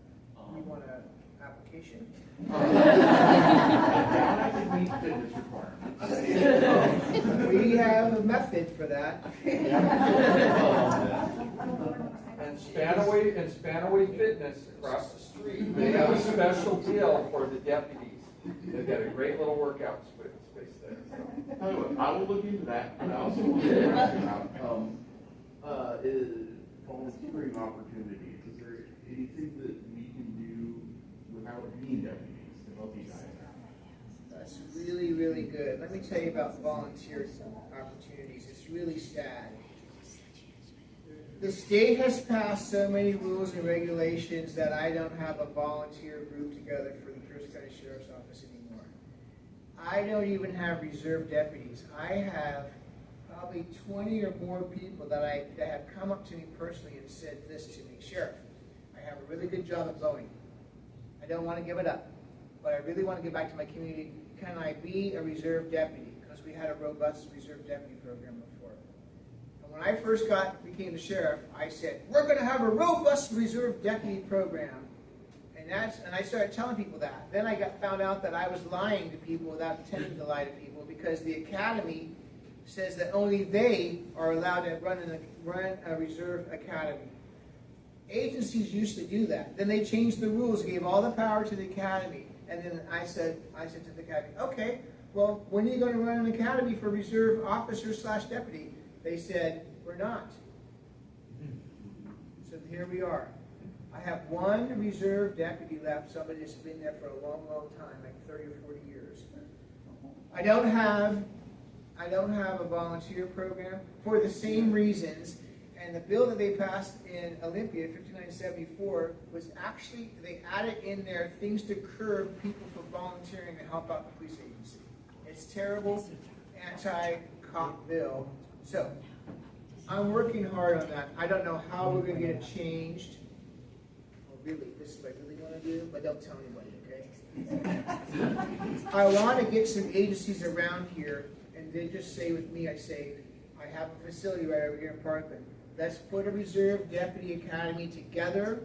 You want an application? I can meet fitness requirements. We have a method for that. And Spanaway Fitness across the street, they have a special deal for the deputies. They've got a great little workout space there. So. Tell you what, I will look into that, but I also want to ask about, volunteering opportunities. Is there anything that we can do without being deputies to help you guys out? That's really, really good. Let me tell you about volunteer opportunities. It's really sad. The state has passed so many rules and regulations that I don't have a volunteer group together for the Pierce County Sheriff's Office anymore. I don't even have reserve deputies. I have probably 20 or more people that have come up to me personally and said this to me: Sheriff, I have a really good job at Boeing. I don't want to give it up, but I really want to give back to my community. Can I be a reserve deputy? Because we had a robust reserve deputy program before. And when I first became the sheriff, I said, we're going to have a robust reserve deputy program. And I started telling people that. Then I found out that I was lying to people without intending to lie to people, because the academy says that only they are allowed to run a reserve academy. Agencies used to do that. Then they changed the rules, gave all the power to the academy. And then I said to the academy, okay, well, when are you going to run an academy for reserve officer / deputy? They said, we're not. So here we are. I have one reserve deputy left, somebody that's been there for a long, long time, like 30 or 40 years. I don't have a volunteer program for the same reasons. And the bill that they passed in Olympia, 5974, was actually, they added in there things to curb people from volunteering to help out the police agency. It's terrible, anti-cop bill. So, I'm working hard on that. I don't know how we're going to get it changed. Oh, really? This is what I really want to do? But don't tell anybody, okay? I want to get some agencies around here, and they just say with me, I say, I have a facility right over here in Parkland. Let's put a reserve deputy academy together,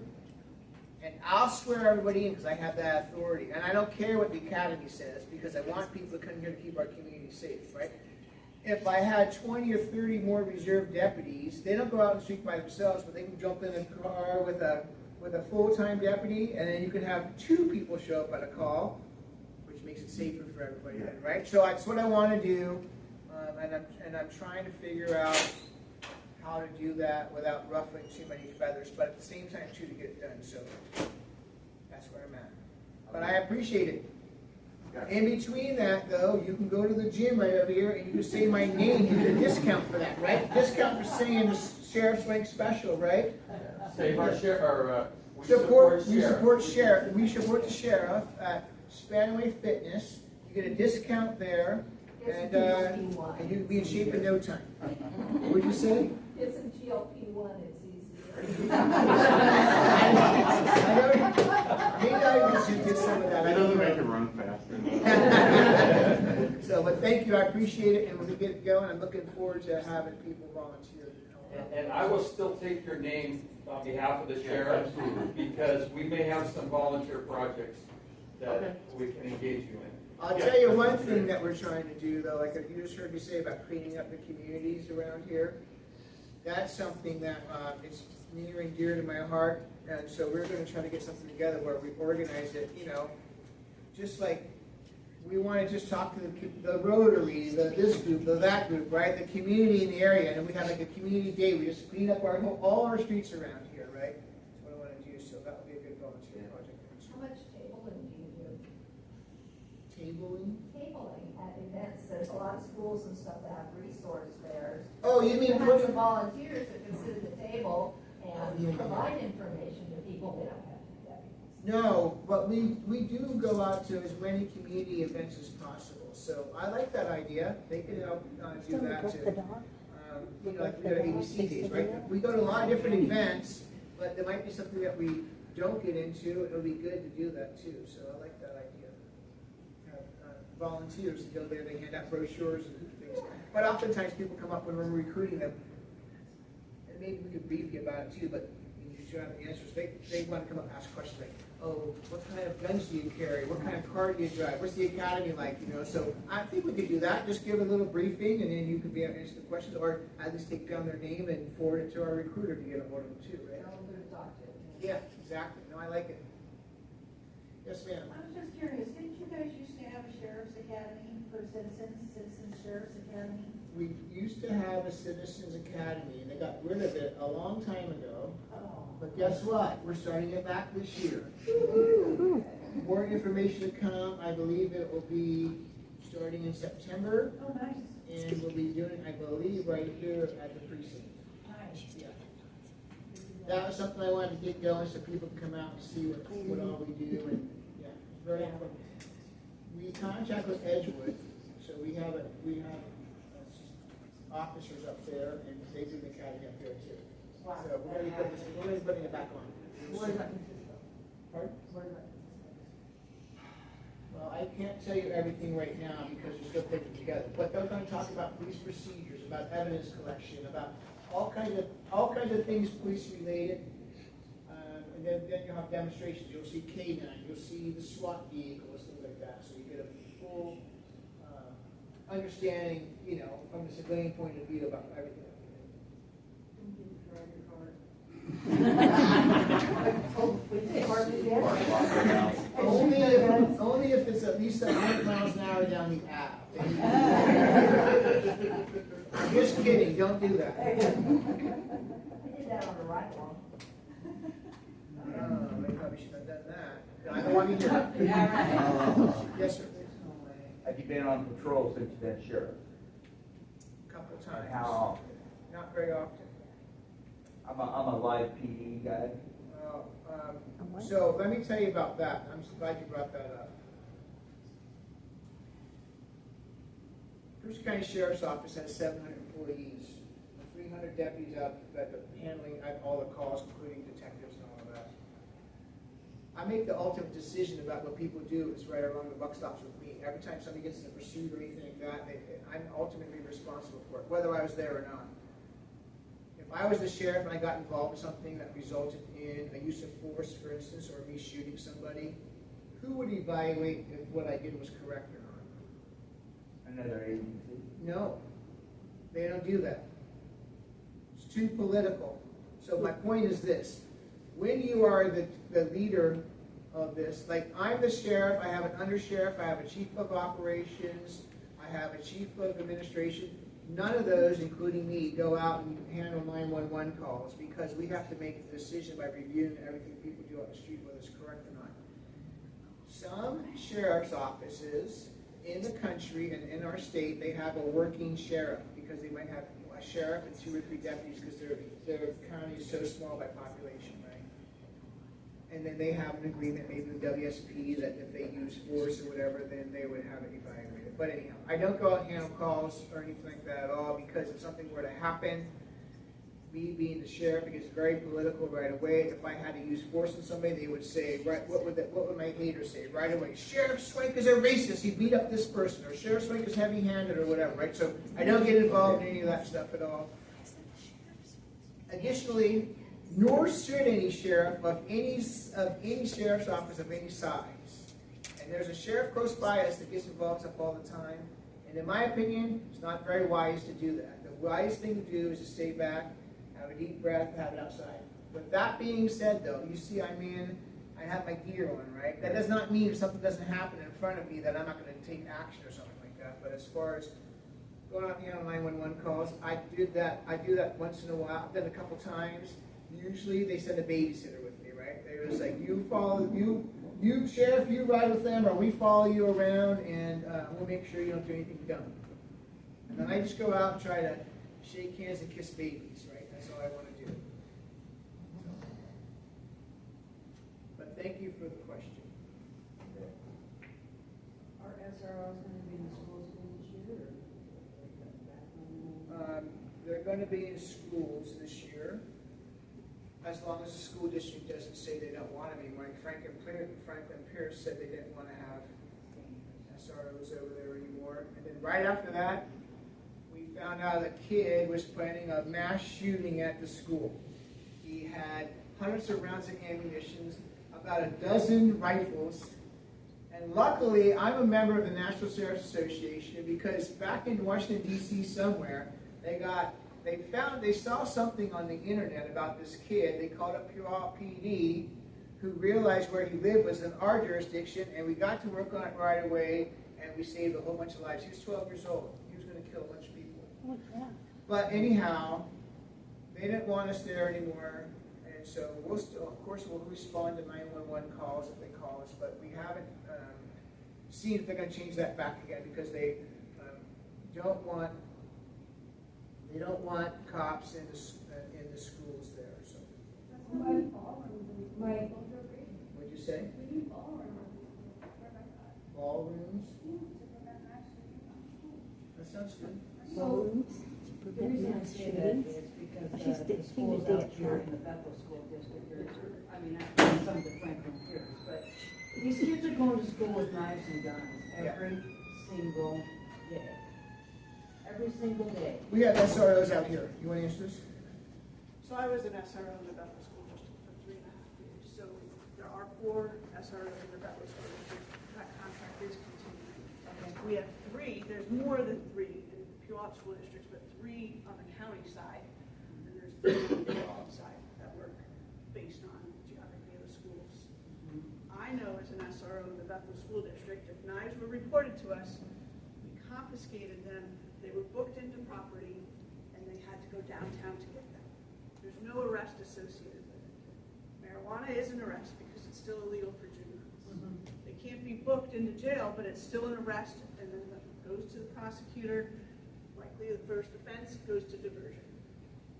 and I'll swear everybody in because I have that authority. And I don't care what the academy says, because I want people to come here to keep our community safe, right? If I had 20 or 30 more reserve deputies, they don't go out on the street by themselves, but they can jump in a car with a full-time deputy, and then you can have 2 people show up at a call, which makes it safer for everybody then, right? So that's what I want to do, and I'm trying to figure out how to do that without ruffling too many feathers, but at the same time too, to get it done. So that's where I'm at. But I appreciate it. In between that, though, you can go to the gym right over here and you can say my name. You get a discount for that, right? Discount for saying the Sheriff's Rank Special, right? Save our sheriff. We support sheriff. We support the sheriff at Spanaway Fitness. You get a discount there, and you'll be in shape in no time. What would you say? Get some GLP-1, it's easier. Maybe I should get some of that. It doesn't make it run faster. So, but thank you, I appreciate it, and when we get it going, I'm looking forward to having people volunteer. And I will still take your name on behalf of the sheriff, because we may have some volunteer projects that we can engage you in. I'll tell you one thing that we're trying to do, though, like you just heard me say about cleaning up the communities around here. That's something that it's near and dear to my heart, and so we're going to try to get something together where we organize it, just like we want to just talk to the Rotary, this group, that group, right? The community in the area, and we have like a community day. We just clean up all our streets around here, right? That's what I want to do, so that would be a good volunteer project. How much tabling do you do? Tabling? Tabling at events. There's a lot of schools and stuff that have resource fairs. Oh, you mean have some volunteers that can sit at the table and provide information to people. They don't have to do that. No, but we do go out to as many community events as possible. So I like that idea. They could help do that too. Like we go to ABC days, right? We go to a lot of different events, but there might be something that we don't get into. It would be good to do that too. So I like that idea. Volunteers to go there, they hand out brochures and things. But oftentimes people come up when we're recruiting them. and maybe we could brief you about it too, but you should have the answers. They want to come up and ask questions like, oh, what kind of guns do you carry? What kind of car do you drive? What's the academy like? You know, so I think we could do that. Just give a little briefing, and then you could be able to answer the questions, or at least take down their name and forward it to our recruiter to get a hold of them too, right? Know who to talk to. Yeah, exactly. No, I like it. Yes, ma'am. I was just curious, didn't you guys used to have a sheriff's academy for citizens, Citizens Sheriff's Academy? We used to have a Citizens Academy, and they got rid of it a long time ago. Oh. But guess what? We're starting it back this year. More information to come. I believe it will be starting in September, Oh, nice, and we'll be doing it, I believe, right here at the precinct. nice. Yeah. That was something I wanted to get going so people can come out and see what all we do, and, yeah, very important. We contract with Edgewood, so we have officers up there, and they do the academy up there too. Wow. So we're gonna be putting it back on. What does that consist of? Pardon? What does that consist of? Well, I can't tell you everything right now because we're still putting it together, but they're gonna talk about police procedures, about evidence collection, about all kinds of things police related. And then you'll have demonstrations, you'll see K9, you'll see the SWAT vehicles, things like that, so you get a full, understanding, you know, from the civilian point of view about everything. Only if it's at least 100 miles an hour down the app. I'm just kidding, don't do that. I did that on the ride along. Oh, they probably should have done that. I don't want to hear it. Yeah, right. Yes, sir. Have you been on patrol since you've been sheriff? A couple times. How often? Not very often. I'm a live PD guy. Well, so let me tell you about that. I'm so glad you brought that up. Bruce County Sheriff's Office has 700 employees, 300 deputies out that are handling all the calls, including detectives and all of that. I make the ultimate decision about what people do is right along the buck stops with me. Every time somebody gets in a pursuit or anything like that, I'm ultimately responsible for it, whether I was there or not. If I was the sheriff and I got involved in something that resulted in a use of force, for instance, or me shooting somebody, who would evaluate if what I did was correct or not? Another agency. No, they don't do that. It's too political. So my point is this. When you are the leader of this, like I'm the sheriff, I have an undersheriff, I have a chief of operations, I have a chief of administration. None of those, including me, go out and handle 911 calls because we have to make the decision by reviewing everything people do on the street, whether it's correct or not. Some sheriff's offices in the country and in our state, they have a working sheriff because they might have a sheriff and 2 or 3 deputies because their county is so small by population, right? And then they have an agreement maybe with WSP that if they use force or whatever, then they would have it evaluated. But anyhow, I don't go out and handle calls or anything like that at all because if something were to happen, me being the sheriff, it gets very political right away. If I had to use force on somebody, they would say, right, what would my haters say right away? Sheriff Swank is a racist. He beat up this person, or Sheriff Swank is heavy-handed, or whatever, right? So I don't get involved in any of that stuff at all. Additionally, nor should any sheriff of any sheriff's office of any size. And there's a sheriff close by us that gets involved in stuff all the time. And in my opinion, it's not very wise to do that. The wise thing to do is to stay back, have a deep breath, have it outside. With that being said, though, you see I have my gear on, right? That does not mean if something doesn't happen in front of me that I'm not going to take action or something like that. But as far as going out and handling 911 calls, I do that once in a while. I've done it a couple times. Usually they send a babysitter with me, right? They're just like, you sheriff, you ride with them, or we follow you around, and we'll make sure you don't do anything dumb. And then I just go out and try to shake hands and kiss babies, right? That's all I want to do. But thank you for the question. Are SROs going to be in the schools this year, or? They're going to be in schools this year, as long as the school district doesn't say they don't want to be. Like Franklin Pierce said they didn't want to have SROs over there anymore. And then right after that, we found out a kid was planning a mass shooting at the school. He had hundreds of rounds of ammunition, about a dozen rifles, and luckily I'm a member of the National Sheriff's Association because back in Washington D.C. somewhere, they saw something on the internet about this kid. They called up Puyallup PD, who realized where he lived was in our jurisdiction, and we got to work on it right away, and we saved a whole bunch of lives. He was 12 years old. He was going to kill a bunch of people. But anyhow, they didn't want us there anymore, and so we'll still, of course, we'll respond to 911 calls if they call us, but we haven't seen if they're going to change that back again because they don't want cops in the schools there. So what'd you say? Ballrooms. That sounds good. The reason I say that is because the schools out here in the Bethel School District, some of the Franklin Pierce, but these kids are going to school with knives and guns every single day. Every single day. We have SROs out here. You want to answer this? So I was an SRO in the Bethel School District for 3.5 years. So there are 4 SROs in the Bethel School District. That contract is continuing. Okay. We have 3. There's more than 3 in Puyallup School Districts, but 3 on the county side. And there's 3 on the Puyallup side that work based on geography of the schools. I know as an SRO in the Bethel School District, if knives were reported to us, we confiscated them. They were booked into property, and they had to go downtown to get them. There's no arrest associated with it. Marijuana is an arrest because it's still illegal for juveniles. They can't be booked into jail, but it's still an arrest, and then it goes to the prosecutor. Likely the first offense goes to diversion.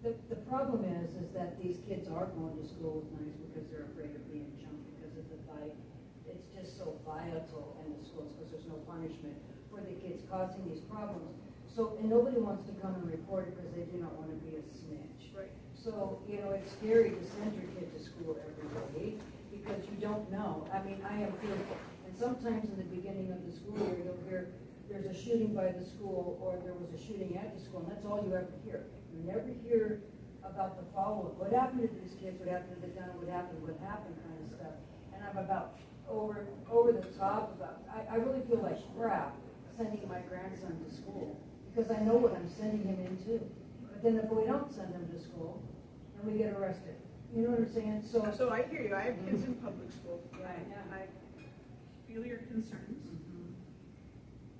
The problem is that these kids are going to school with knives because they're afraid of being jumped because of the fight. It's just so volatile in the schools because there's no punishment for the kids causing these problems. So, and nobody wants to come and report it because they do not want to be a snitch. Right. So, it's scary to send your kid to school every day because you don't know. I mean, I am fearful. And sometimes in the beginning of the school year, you'll hear there's a shooting by the school or there was a shooting at the school, and that's all you ever hear. You never hear about the follow-up. What happened to these kids? What happened to the gun? What happened kind of stuff. And I'm about over the top about, I really feel like crap sending my grandson to school. Because I know what I'm sending him into. But then if we don't send him to school, then we get arrested. You know what I'm saying? So I hear you. I have kids in public school. Right. And I feel your concerns.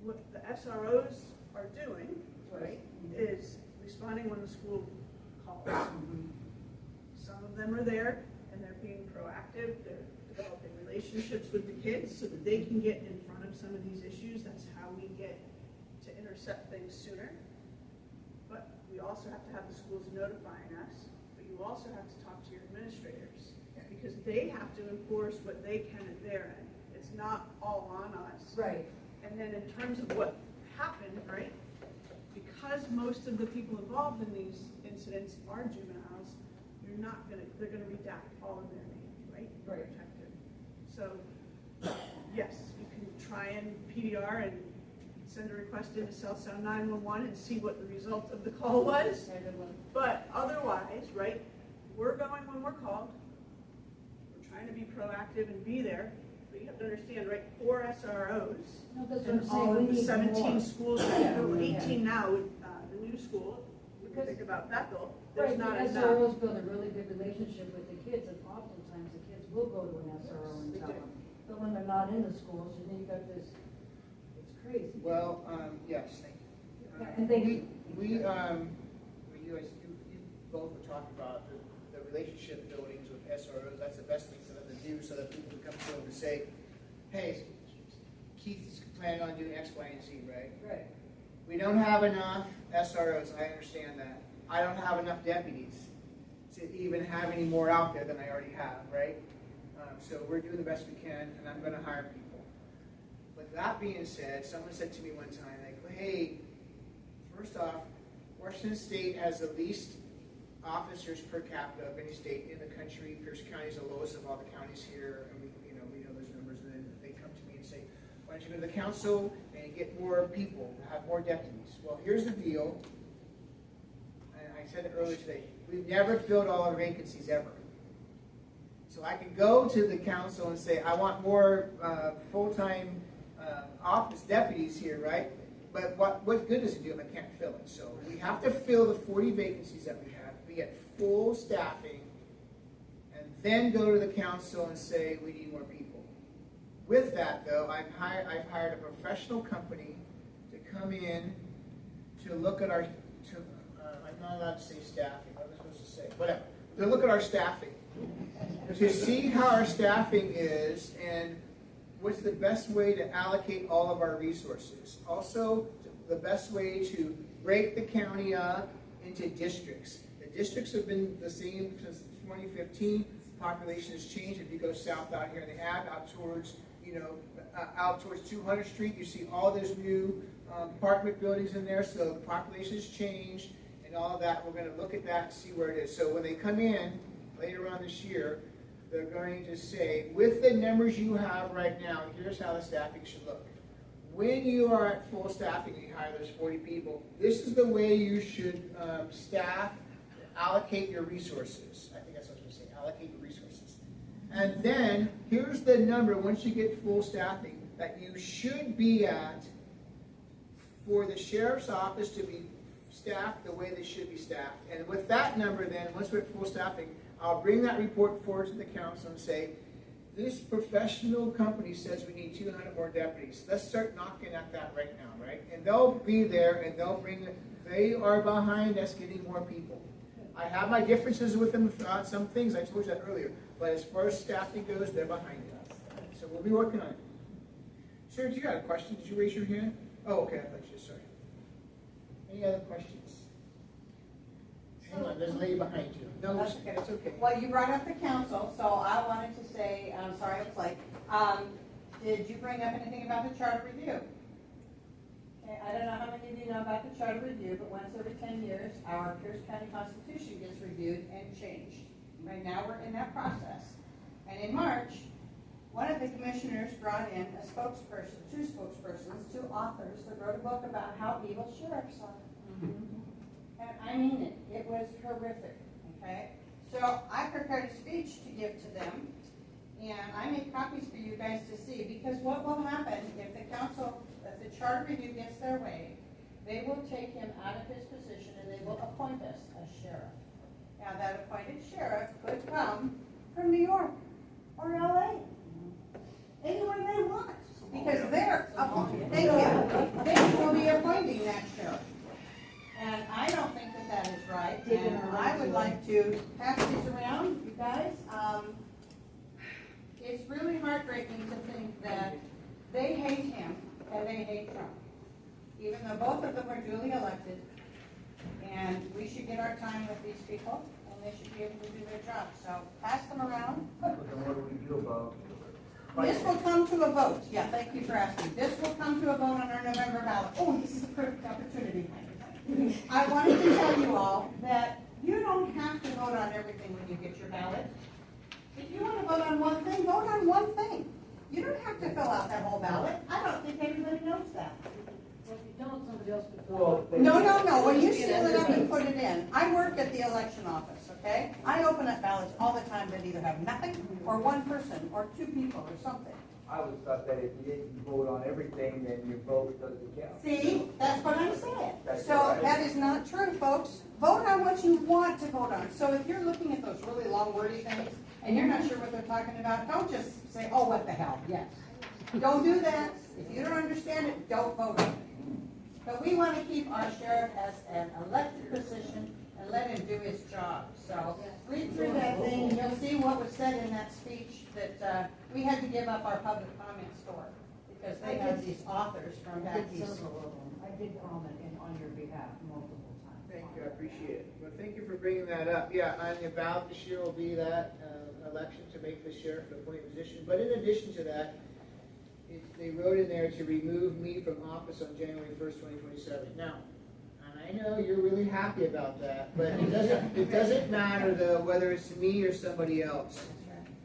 What the SROs are doing, right, is responding when the school calls. Some of them are there, and they're being proactive. They're developing relationships with the kids so that they can get in front of some of these issues. That's how we get to intercept things sooner. But we also have to have the schools notifying us, but you also have to talk to your administrators because they have to enforce what they can at their end. It's not all on us. right. And then in terms of what happened, right, because most of the people involved in these incidents are juveniles, they're gonna redact all of their names, right? Right. Protected. So, yes, you can try and PDR and send a request into Cell Sound 911 and see what the result of the call was. But otherwise, right, we're going when we're called. We're trying to be proactive and be there. But you have to understand, right, 4 SROs No, that's what in I'm saying. all We of the need 17 more. schools, Yeah, 18 now with the new school. When you think about Bethel, there's Right, not the enough. SROs build a really good relationship with the kids, and oftentimes the kids will go to an SRO and Yes, tell they do. them. But when they're not in the schools, you know, you got this, it's crazy. Well, yes, thank you. Yeah, and thank you. You guys, you both were talking about the relationship buildings with SROs. That's the best thing for them to do so that people can come to them and say, hey, Keith's planning on doing X, Y, and Z, right? Right. We don't have enough SROs, I understand that. I don't have enough deputies to even have any more out there than I already have, right? So we're doing the best we can, and I'm going to hire people. But that being said, someone said to me one time, like, hey, first off, Washington State has the least officers per capita of any state in the country. Pierce County is the lowest of all the counties here, and we know those numbers. And then they come to me and say, why don't you go to the council and get more people, have more deputies? Well, here's the deal. said it earlier today, we've never filled all our vacancies ever. So I can go to the council and say, I want more full-time office deputies here, right? But what good does it do if I can't fill it? So we have to fill the 40 vacancies that we have, be at full staffing, and then go to the council and say, we need more people. With that, though, I've hired a professional company to come in to look at our, I'm not allowed to say staffing, what am I supposed to say? Whatever. To look at our staffing. To see how our staffing is and what's the best way to allocate all of our resources. Also, the best way to break the county up into districts. The districts have been the same since 2015. Population has changed. If you go south out here in the Ave, out towards, out towards 200th Street, you see all those new apartment buildings in there. So the population has changed and all of that. We're going to look at that and see where it is. So when they come in later on this year, they're going to say, with the numbers you have right now, here's how the staffing should look. When you are at full staffing and you hire those 40 people, this is the way you should staff, allocate your resources. I think that's what I'm saying, allocate your resources. And then, here's the number, once you get full staffing, that you should be at for the sheriff's office to be staffed the way they should be staffed. And with that number then, once we're at full staffing, I'll bring that report forward to the council and say, this professional company says we need 200 more deputies. Let's start knocking at that right now, right? And they'll be there and they'll bring it. They are behind us getting more people. I have my differences with them on some things, I told you that earlier. But as far as staffing goes, they're behind us. So we'll be working on it. Sir, you got a question? Did you raise your hand? Oh, okay, I thought you did, sorry. Any other questions? Hang on, there's a lady behind you. No, That's okay. it's okay. Well, you brought up the council, so I wanted to say, I'm sorry I was late. Did you bring up anything about the charter review? Okay, I don't know how many of you know about the charter review, but once every 10 years, our Pierce County Constitution gets reviewed and changed. Right now, we're in that process. And in March, one of the commissioners brought in a spokesperson, two spokespersons, two authors that wrote a book about how evil sheriffs are. And I mean it. It was horrific. Okay? So I prepared a speech to give to them, and I made copies for you guys to see, because what will happen if the council, if the charter review gets their way, they will take him out of his position and they will appoint us as sheriff. Now that appointed sheriff could come from New York or LA, anywhere they want, because they're appointing, they will be appointing that sheriff. And I don't think that that is right, and I would like to pass these around, you guys. It's really heartbreaking to think that they hate him and they hate Trump, even though both of them are duly elected, and we should get our time with these people, and they should be able to do their job. So pass them around. But then what do we do about? This will come to a vote. Yeah, thank you for asking. This will come to a vote on our November ballot. Oh, this is a perfect opportunity. I wanted to tell you all that you don't have to vote on everything when you get your ballot. If you want to vote on one thing, vote on one thing. You don't have to fill out that whole ballot. I don't think everybody knows that. Well, if you don't, somebody else could fill it. No. When you seal it up and put it in, I work at the election office, okay? I open up ballots all the time that either have nothing, or one person, or two people, or something. I always thought that if you didn't vote on everything, then your vote doesn't count. See, that's what I'm saying. That's So right. that is not true, folks. Vote on what you want to vote on. So if you're looking at those really long wordy things, and you're not sure what they're talking about, don't just say, oh, what the hell, yes. Don't do that. If you don't understand it, don't vote on it. But we want to keep our sheriff as an elected position and let him do his job. So read through that thing, and you'll see what was said in that speech, that we had to give up our public comment store because they have these authors from back east. I did comment on your behalf multiple times. Thank you, I appreciate it. Well, thank you for bringing that up. Yeah, on the ballot this year will be that election to make the sheriff an appointed position. But in addition to that, they wrote in there to remove me from office on January 1st, 2027. Now, and I know you're really happy about that, but it doesn't matter though whether it's me or somebody else.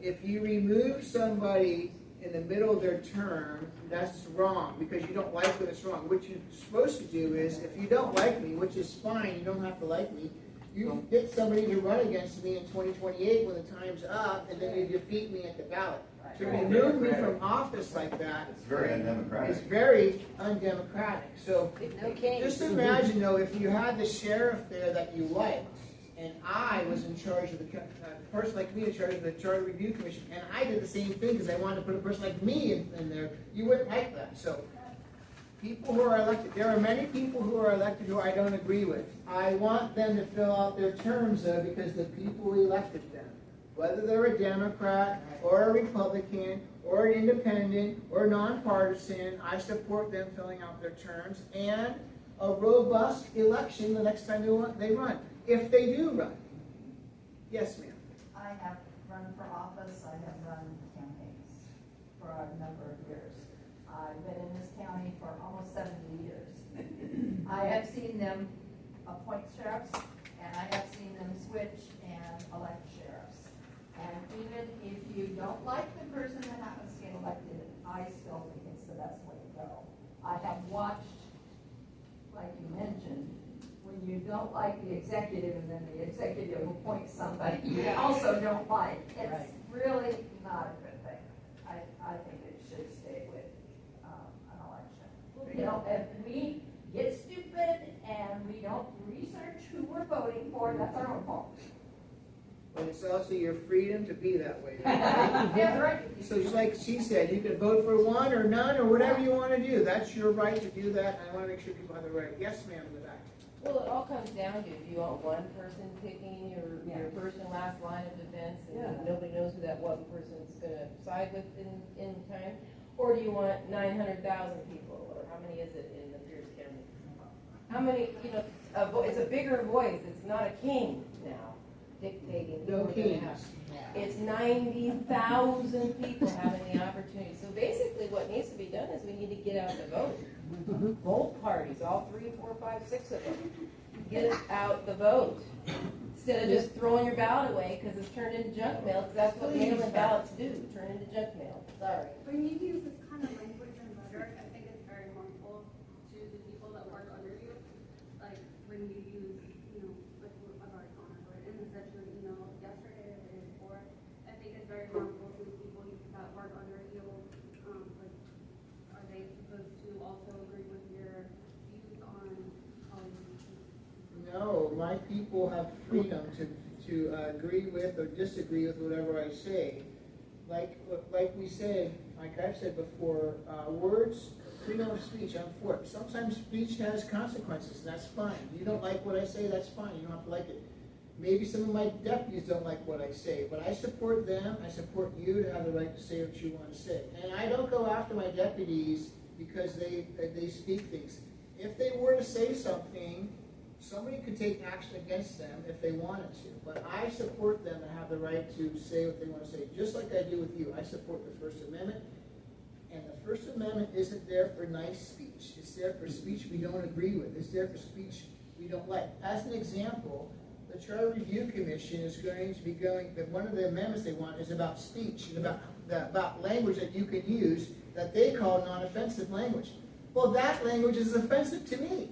If you remove somebody in the middle of their term, that's wrong because you don't like when it's wrong. What you're supposed to do is, if you don't like me, which is fine, you don't have to like me, You get somebody to run against me in 2028 when the time's up, and then you defeat me at the ballot. To remove me from office like that It's very undemocratic. is very undemocratic. So just imagine though, if you had the sheriff there that you liked, and I was in charge of the, a person like me in charge of the Charter Review Commission, and I did the same thing because I wanted to put a person like me in there, you wouldn't like that. So people who are elected, there are many people who are elected who I don't agree with. I want them to fill out their terms though, because the people elected them. Whether they're a Democrat or a Republican or an independent or nonpartisan, I support them filling out their terms and a robust election the next time they run, if they do run. Yes, ma'am. I have run for office, I have run campaigns for a number of years. I've been in this county for almost 70 years. I have seen them appoint sheriffs, and I have seen them switch and elect sheriffs. And even if you don't like the person that happens to get elected, I still think it's the best way to go. I have watched, like you mentioned, when you don't like the executive and then the executive appoints somebody you also don't like. It's really not a good thing. I think it should stay with an election. You know, if we get stupid and we don't research who we're voting for, that's our own fault. But it's also your freedom to be that way. Yeah, right. So just like she said, you can vote for one or none or whatever you want to do. That's your right to do that, and I want to make sure people have the right. Yes, ma'am, in the back. Well, it all comes down to, do you want one person picking your first and last line of defense, and nobody knows who that one person's gonna side with in time? Or do you want 900,000 people, or how many is it in the Pierce County? How many, it's a bigger voice, it's not a king now dictating. No kings. It's 90,000 people having the opportunity. So basically what needs to be done is we need to get out the vote. Both parties, all 3, 4, 5, 6 of them, get out the vote. Instead of just throwing your ballot away because it's turned into junk mail, because that's what mail-in ballots do, turn into junk mail. Sorry. When you use this kind of language and rhetoric, I think it's very harmful to the people that work under you. Like when you use, like I've already commented and sent you an email yesterday or the day before. I think it's very harmful to the people that work under you. Like, are they supposed to also agree with your views on how you? No, my people have freedom to agree with or disagree with whatever I say. Like we said, like I've said before, words, freedom of speech, I'm for it. Sometimes speech has consequences, and that's fine. You don't like what I say, that's fine. You don't have to like it. Maybe some of my deputies don't like what I say, but I support them. I support you to have the right to say what you want to say. And I don't go after my deputies because they speak things. If they were to say something, somebody could take action against them if they wanted to, but I support them to have the right to say what they want to say, just like I do with you. I support the First Amendment, and the First Amendment isn't there for nice speech. It's there for speech we don't agree with. It's there for speech we don't like. As an example, the Charter Review Commission is going to be one of the amendments they want is about speech and about language that you can use that they call non-offensive language. Well, that language is offensive to me.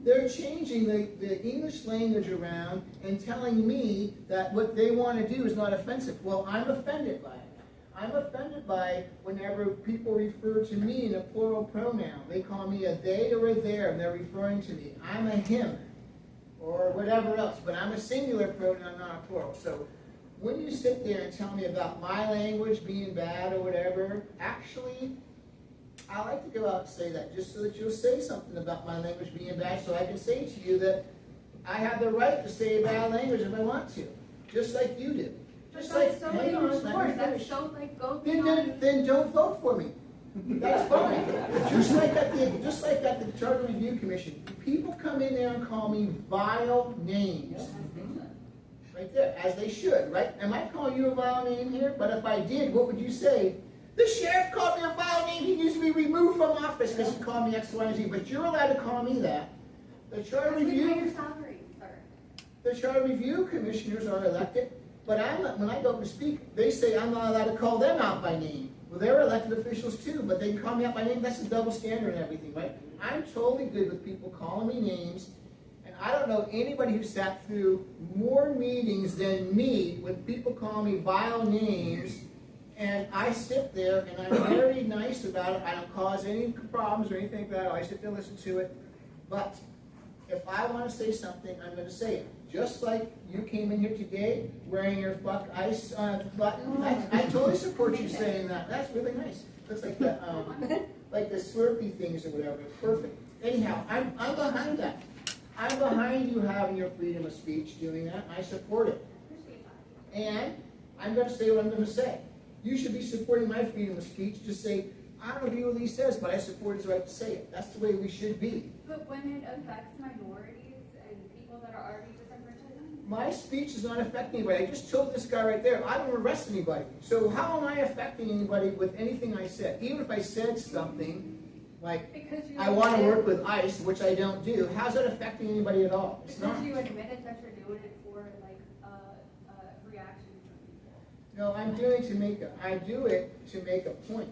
They're changing the English language around and telling me that what they want to do is not offensive. Well, I'm offended by it. I'm offended by whenever people refer to me in a plural pronoun. They call me a they or a there, and they're referring to me. I'm a him, or whatever else, but I'm a singular pronoun, not a plural. So when you sit there and tell me about my language being bad or whatever, actually, I like to go out and say that just so that you'll say something about my language being bad, so I can say to you that I have the right to say bad language if I want to, just like you do. Just like, so hang on, let me that's finish. so like go Then don't vote for me. That's fine. Just like at the Charter Review Commission, people come in there and call me vile names. Right there, as they should, right? Am I calling you a vile name here? But if I did, what would you say? The sheriff called me a vile name. He needs to be removed from office because he called me X, Y, and Z. But you're allowed to call me that. The Charter Review Commissioners are elected, but when I go to speak, they say I'm not allowed to call them out by name. Well, they're elected officials too, but they can call me out by name. That's a double standard and everything, right? I'm totally good with people calling me names, and I don't know anybody who sat through more meetings than me with people calling me vile names, and I sit there and I'm very nice about it. I don't cause any problems or anything like that. I sit there and listen to it. But if I want to say something, I'm going to say it. Just like you came in here today wearing your fuck ice button. I totally support you saying that. That's really nice. Looks like the Slurpee things or whatever. Perfect. Anyhow, I'm behind that. I'm behind you having your freedom of speech doing that. I support it. And I'm going to say what I'm going to say. You should be supporting my freedom of speech. Just say, I don't agree with what he says, but I support his right to say it. That's the way we should be. But when it affects minorities and people that are already disenfranchised? My speech is not affecting anybody. I just told this guy right there, I don't arrest anybody. So how am I affecting anybody with anything I said? Even if I said something like, I want to work with ICE, which I don't do, how's that affecting anybody at all? It's not. Because you admitted that you're doing it for like a reaction from people. No, I do it to make a point.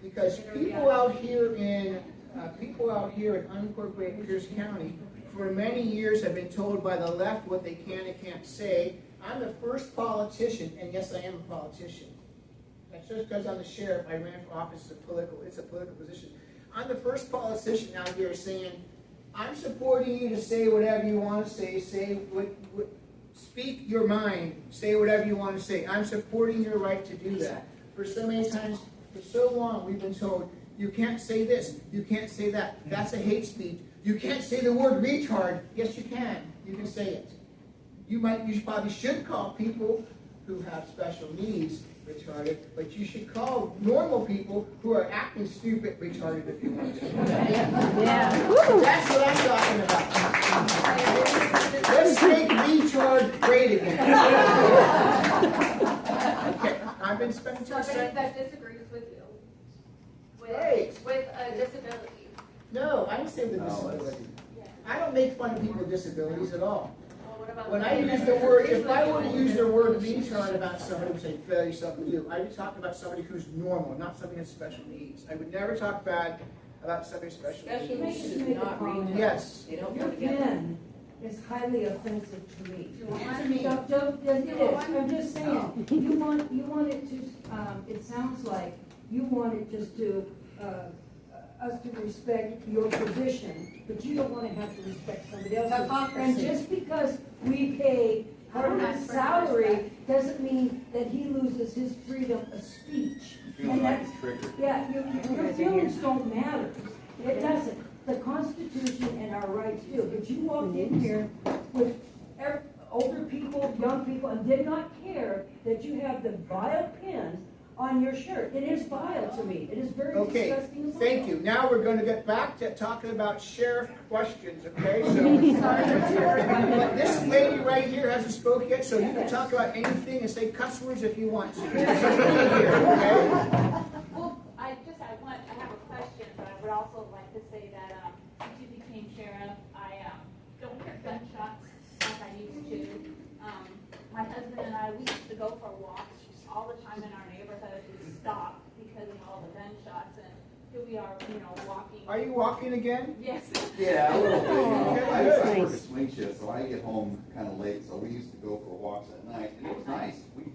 Because people out here in unincorporated Pierce County for many years have been told by the left what they can and can't say. I'm the first politician, and yes, I am a politician. That's just because I'm the sheriff. I ran for office. It's a political position. I'm the first politician out here saying, I'm supporting you to say whatever you want to say. Speak your mind. Say whatever you want to say. I'm supporting your right to do that. For so many times, for so long, we've been told, you can't say this, you can't say that. That's a hate speech. You can't say the word retard. Yes, you can. You can say it. You probably should call people who have special needs retarded, but you should call normal people who are acting stupid retarded if you want to. Yeah. That's what I'm talking about. Let's make retard great again. Okay, I've been spending too much Somebody time. that disagrees with you, Right. with a disability. No, I didn't say the disability. I don't make fun of people with disabilities at all. Well, what about When I use the word, if I were to use the word retard about somebody who's very something to do, I would talk about somebody who's normal, not somebody with special needs. I would never talk bad about somebody with special Special needs. needs is not retard. Yes. They don't Your go together. pen is highly offensive to me. Answer me. It is, I'm just saying, you want it to, it sounds like you want it just to, us to respect your position, but you don't want to have to respect somebody else's. Hypocrisy. And just because we pay part of his salary doesn't mean that he loses his freedom of speech. Feeling And like that's, it's triggered. yeah, your feelings don't matter. It doesn't. The Constitution and our rights do. But you walked in here with older people, young people, and did not care that you have the vile pins on your shirt. It is vile to me. It is very Okay, disgusting as well. thank you. Now we're going to get back to talking about sheriff questions, okay? But this lady right here hasn't spoke yet, so you can talk about anything and say cuss words if you want to. Okay? Well, I have a question, but I would also like to say that, since you became sheriff, I, don't hear gunshots like I used to. My husband and I, we used to go for walks all the time in our neighborhood. We stopped because of all the gunshots, and here we are, walking. Are you walking again? Yes. Yeah, a little bit. Okay, I good. work a swing shift, so I get home kind of late, so we used to go for walks at night, and it was nice. We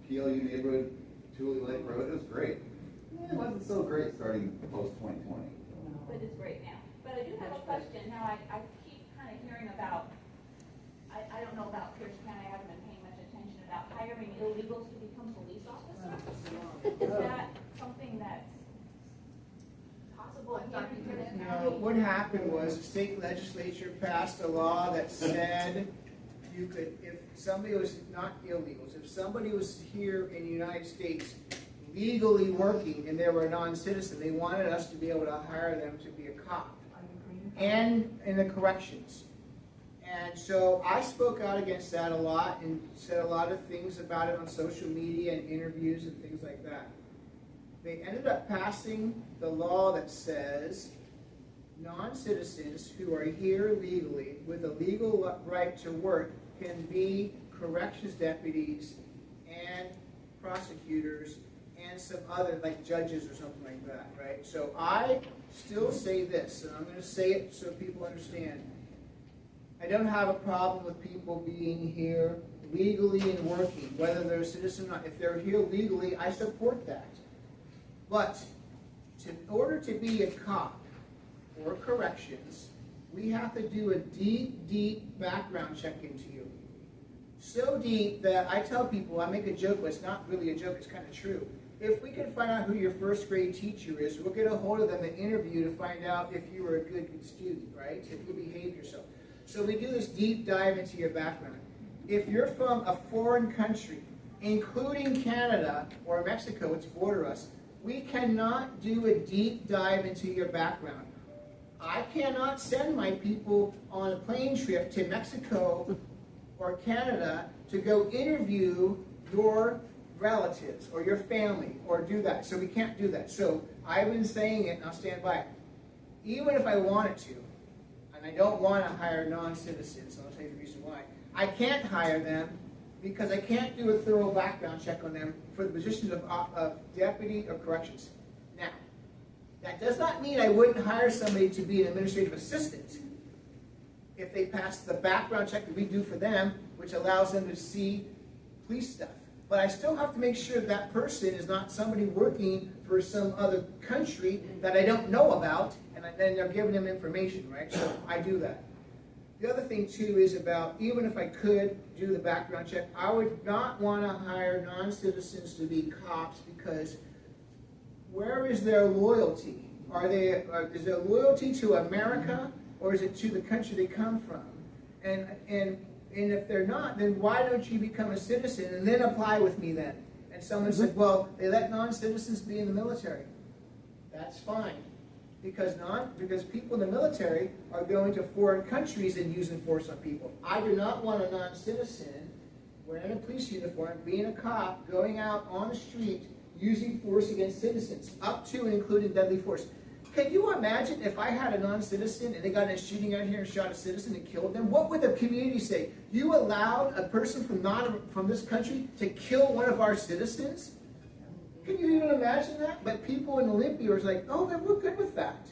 PLU neighborhood, Thule Lake Road, it was great. It wasn't so great starting post-2020. But it's great now. But I do have a question. Now, I keep kind of hearing about, I don't know about Pierce County, I haven't been paying much attention about hiring illegals to become police officers. Is that something that's possible in Pierce County? What happened was the state legislature passed a law that said you could, if somebody was not illegals, if somebody was here in the United States legally working and they were a non-citizen, they wanted us to be able to hire them to be a cop and in the corrections. And so I spoke out against that a lot and said a lot of things about it on social media and interviews and things like that. They ended up passing the law that says non-citizens who are here legally with a legal right to work can be corrections deputies and prosecutors and some other, like judges or something like that, right? So I still say this, and I'm going to say it so people understand. I don't have a problem with people being here legally and working, whether they're a citizen or not. If they're here legally, I support that. But in order to be a cop or corrections, we have to do a deep, deep background check into you. So deep that I tell people, I make a joke, but it's not really a joke, it's kind of true. If we can find out who your first grade teacher is, we'll get a hold of them and interview to find out if you were a good student, right? If you behaved yourself. So we do this deep dive into your background. If you're from a foreign country, including Canada or Mexico, which border us, we cannot do a deep dive into your background. I cannot send my people on a plane trip to Mexico or Canada to go interview your relatives or your family or do that. So we can't do that. So I've been saying it and I'll stand by it. Even if I wanted to, and I don't want to hire non-citizens, and I'll tell you the reason why. I can't hire them because I can't do a thorough background check on them for the positions of deputy or corrections. Now, that does not mean I wouldn't hire somebody to be an administrative assistant if they pass the background check that we do for them, which allows them to see police stuff. But I still have to make sure that person is not somebody working for some other country that I don't know about, and then they're giving them information, right? So I do that. The other thing, too, is about, even if I could do the background check, I would not want to hire non-citizens to be cops because where is their loyalty? Is their loyalty to America or is it to the country they come from? And if they're not, then why don't you become a citizen and then apply with me then? And someone said, well, they let non-citizens be in the military. That's fine. Because people in the military are going to foreign countries and using force on people. I do not want a non-citizen wearing a police uniform, being a cop, going out on the street, using force against citizens, up to and including deadly force. Can you imagine if I had a non-citizen and they got in a shooting out here and shot a citizen and killed them? What would the community say? You allowed a person from this country to kill one of our citizens? Can you even imagine that? But people in Olympia are like, oh, then we're good with that.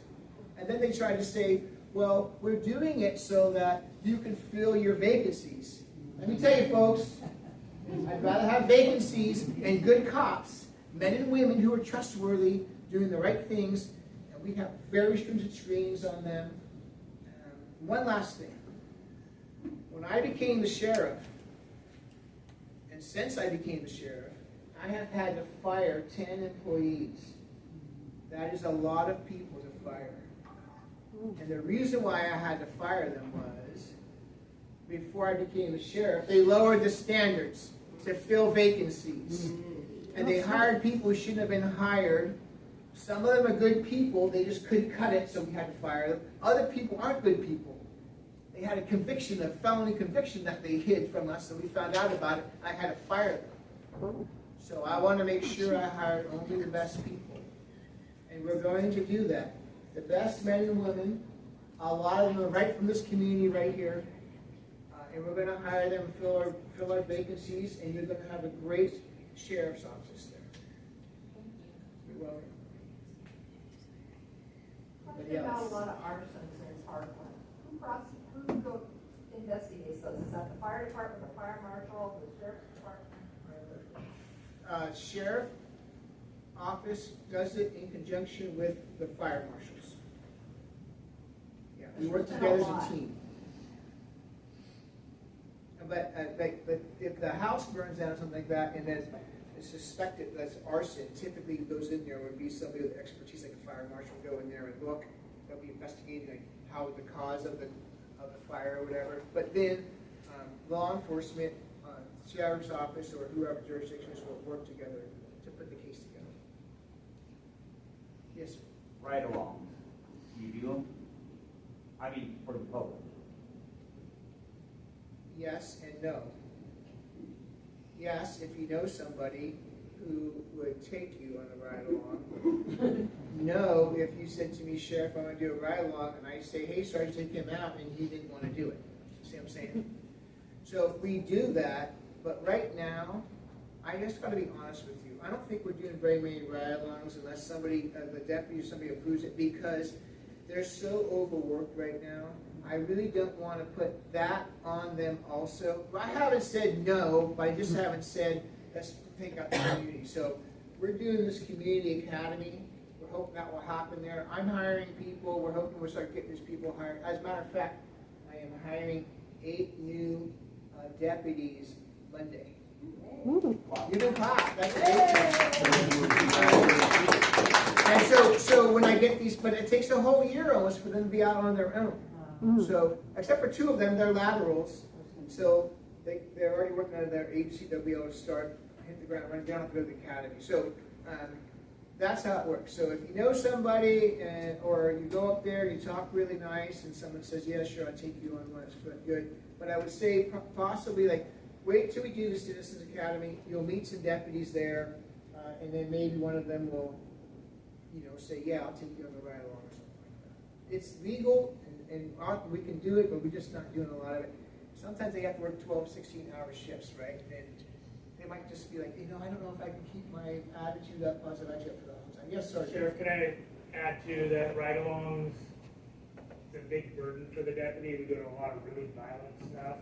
And then they try to say, well, we're doing it so that you can fill your vacancies. Let me tell you, folks, I'd rather have vacancies and good cops, men and women who are trustworthy, doing the right things, and we have very stringent screenings on them. One last thing. When I became the sheriff, and since I became the sheriff, I have had to fire 10 employees. That is a lot of people to fire. And the reason why I had to fire them was, before I became the sheriff, they lowered the standards to fill vacancies. And they hired people who shouldn't have been hired. Some of them are good people, they just couldn't cut it, so we had to fire them. Other people aren't good people. They had a conviction, a felony conviction that they hid from us, and we found out about it. I had to fire them. So I want to make sure I hired only the best people. And we're going to do that. The best men and women, a lot of them are right from this community right here. And we're going to hire them and fill our vacancies, and you're going to have a great sheriff's office there. You're welcome. Talking about a lot of arsons in Parkland. Who go investigates those? Is that the fire department, the fire marshal, the sheriff's department? Sheriff office does it in conjunction with the fire marshals. Yeah, we work together as a team. But if the house burns down or something like that, and then it's suspected that's arson, typically goes in there would be somebody with expertise, like a fire marshal, go in there and look. They'll be investigating like how the cause of the fire or whatever. But then law enforcement, sheriff's office, or whoever jurisdictions will work together to put the case together. Yes, sir. Right along. Do you do them? I mean, for the public. Yes and no. Yes, if you know somebody who would take you on a ride along. No, if you said to me, Sheriff, I want to do a ride along, and I say, hey, Sergeant, take him out, and he didn't want to do it. See what I'm saying? So if we do that, but right now, I just got to be honest with you. I don't think we're doing very many ride-alongs unless somebody, the deputy or somebody approves it, because they're so overworked right now. I really don't want to put that on them also. I haven't said no, but I just haven't said, let's take out the community. So we're doing this community academy. We're hoping that will happen there. I'm hiring people. We're hoping we'll start getting these people hired. As a matter of fact, I am hiring 8 new deputies Monday. You know, class. That's and so when I get these, but it takes a whole year almost for them to be out on their own. So, except for 2 of them, they're laterals. So they're already working out of their agency. They'll be able to start, hit the ground, run down to go to the academy. So that's how it works. So if you know somebody, or you go up there and you talk really nice, and someone says, "Yeah, sure, I'll take you on one," it's good. But I would say possibly like wait till we do the Citizens Academy. You'll meet some deputies there, and then maybe one of them will, say, "Yeah, I'll take you on the ride along," or something like that. It's legal. And we can do it, but we're just not doing a lot of it. Sometimes they have to work 12, 16-hour shifts, right? And they might just be like, I don't know if I can keep my attitude up, positive attitude up for the whole time. Yes, sir. Sheriff, can I add to that ride-alongs? It's a big burden for the deputy. We go to a lot of really violent stuff.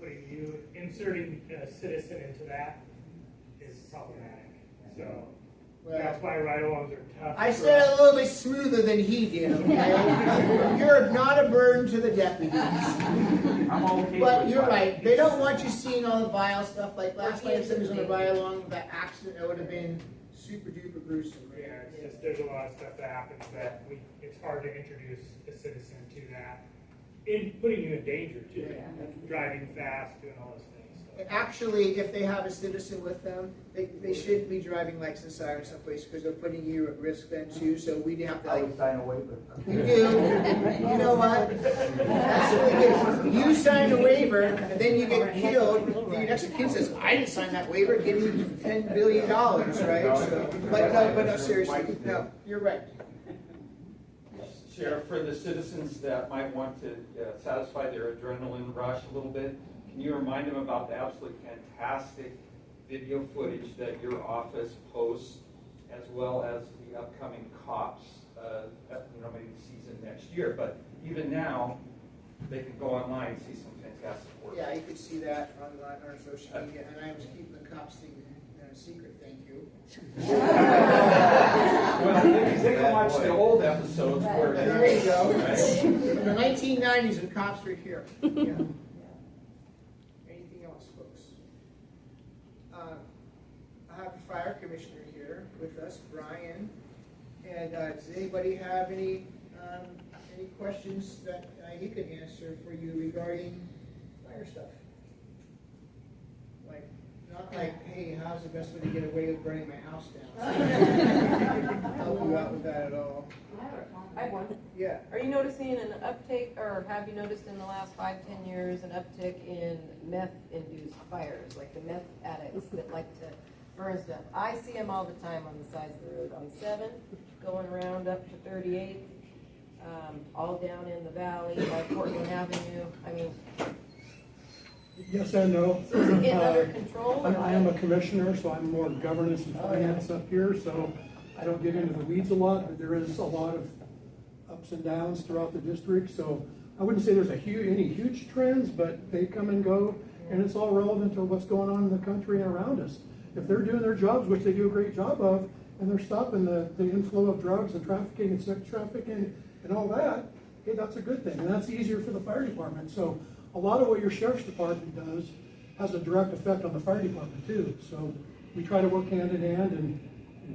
And inserting a citizen into that is problematic. So that's why ride-alongs are tough. I said it a little bit smoother than he did, okay? You're not a burden to the deputies. I'm okay But with you're that. right. They don't want you seeing all the vile stuff. Like last time somebody was on a ride-along with that accident, it would have been super duper gruesome. Right? Yeah, it's just there's a lot of stuff that happens that it's hard to introduce a citizen to that. In putting you in danger too. Driving fast, doing all those things. So. Actually, if they have a citizen with them, they shouldn't be driving lights and sirens someplace because they're putting you at risk then too. So we have to I would sign a waiver. You do. You know what? That's really good. You sign a waiver and then you get killed. The next kid says, "I didn't sign that waiver. Give me $10 billion, right?" So, but no, seriously, no, you're right. Sheriff, for the citizens that might want to satisfy their adrenaline rush a little bit, can you remind them about the absolutely fantastic video footage that your office posts, as well as the upcoming COPS, maybe the season next year, but even now, they can go online and see some fantastic work. Yeah, you can see that on our social media, and I was keeping the cops thing secret. Thank you. Well, they can watch the old episodes where there you go. Right? From the 1990s, when cops were here. Yeah. Anything else, folks? I have the fire commissioner here with us, Brian. And does anybody have any questions that he could answer for you regarding fire stuff? Not like, hey, how's the best way to get away with burning my house down? Help you out with that at all? I have one. Yeah. Are you noticing an uptake, or have you noticed in the last 5-10 years an uptick in meth-induced fires, like the meth addicts that like to burn stuff? I see them all the time on the sides of the road, on 7, going around up to 38, all down in the valley by Portland Avenue. I mean, yes and no. so is it getting under control? I am a commissioner, so I'm more governance and finance up here, so I don't get into the weeds a lot, but there is a lot of ups and downs throughout the district, so I wouldn't say there's any huge trends, but they come and go, and it's all relevant to what's going on in the country and around us. If they're doing their jobs, which they do a great job of, and they're stopping the inflow of drugs and trafficking and sex trafficking and all that, hey, that's a good thing, and that's easier for the fire department. So a lot of what your sheriff's department does has a direct effect on the fire department too. So we try to work hand in hand and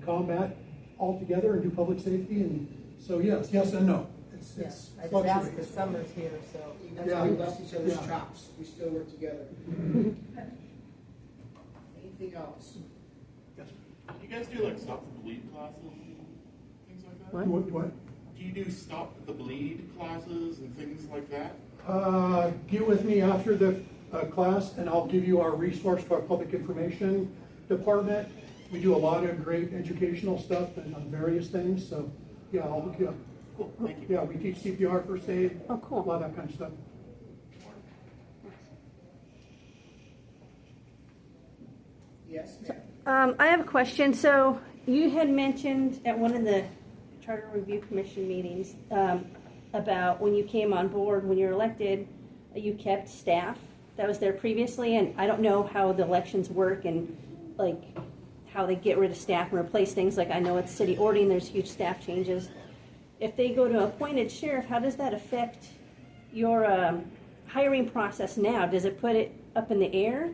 combat all together and do public safety. And so yes and no. It's I just asked fluctuates. because Summer's here, so. That's why we bust each other's chops. We still work together. Anything else? Yes. Do you guys do like stop the bleed classes and things like that? What? Do you do stop the bleed classes and things like that? Get with me after the class, and I'll give you our resource to our public information department. We do a lot of great educational stuff and on various things. So, Cool. Thank you. Yeah, we teach CPR, first aid, Oh, cool. a lot of that kind of stuff. Yes, ma'am. I have a question. So you had mentioned at one of the Charter Review Commission meetings, about when you came on board, when you were elected, you kept staff that was there previously, and I don't know how the elections work and like how they get rid of staff and replace things. Like I know at City Ording, there's huge staff changes. If they go to appointed sheriff, how does that affect your hiring process now? Does it put it up in the air?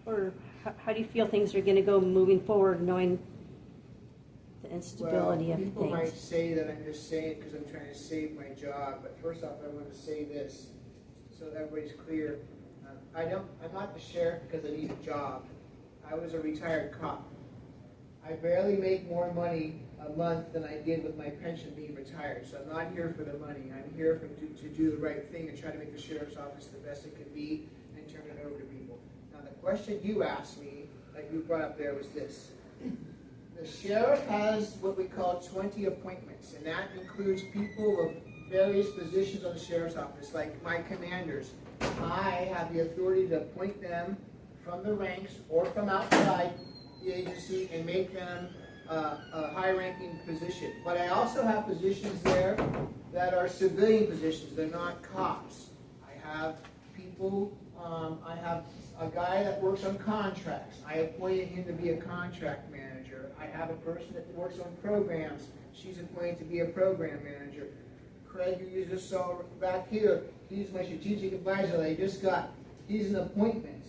Or how do you feel things are going to go moving forward, knowing the instability of People might things? say that I'm just saying it because I'm trying to save my job, but first off, I want to say this so that everybody's clear. I'm not the sheriff because I need a job. I was a retired cop. I barely make more money a month than I did with my pension being retired. So I'm not here for the money. I'm here to do the right thing and try to make the sheriff's office the best it can be and turn it over to people. Now the question you asked me, like you brought up there, was this. The sheriff has what we call 20 appointments, and that includes people of various positions on the sheriff's office, like my commanders. I have the authority to appoint them from the ranks or from outside the agency and make them a high-ranking position. But I also have positions there that are civilian positions. They're not cops. I have people, I have a guy that works on contracts. I appointed him to be a contract manager. I have a person that works on programs. She's appointed to be a program manager. Craig, who you just saw back here, he's my strategic advisor that I just got. He's an appointment.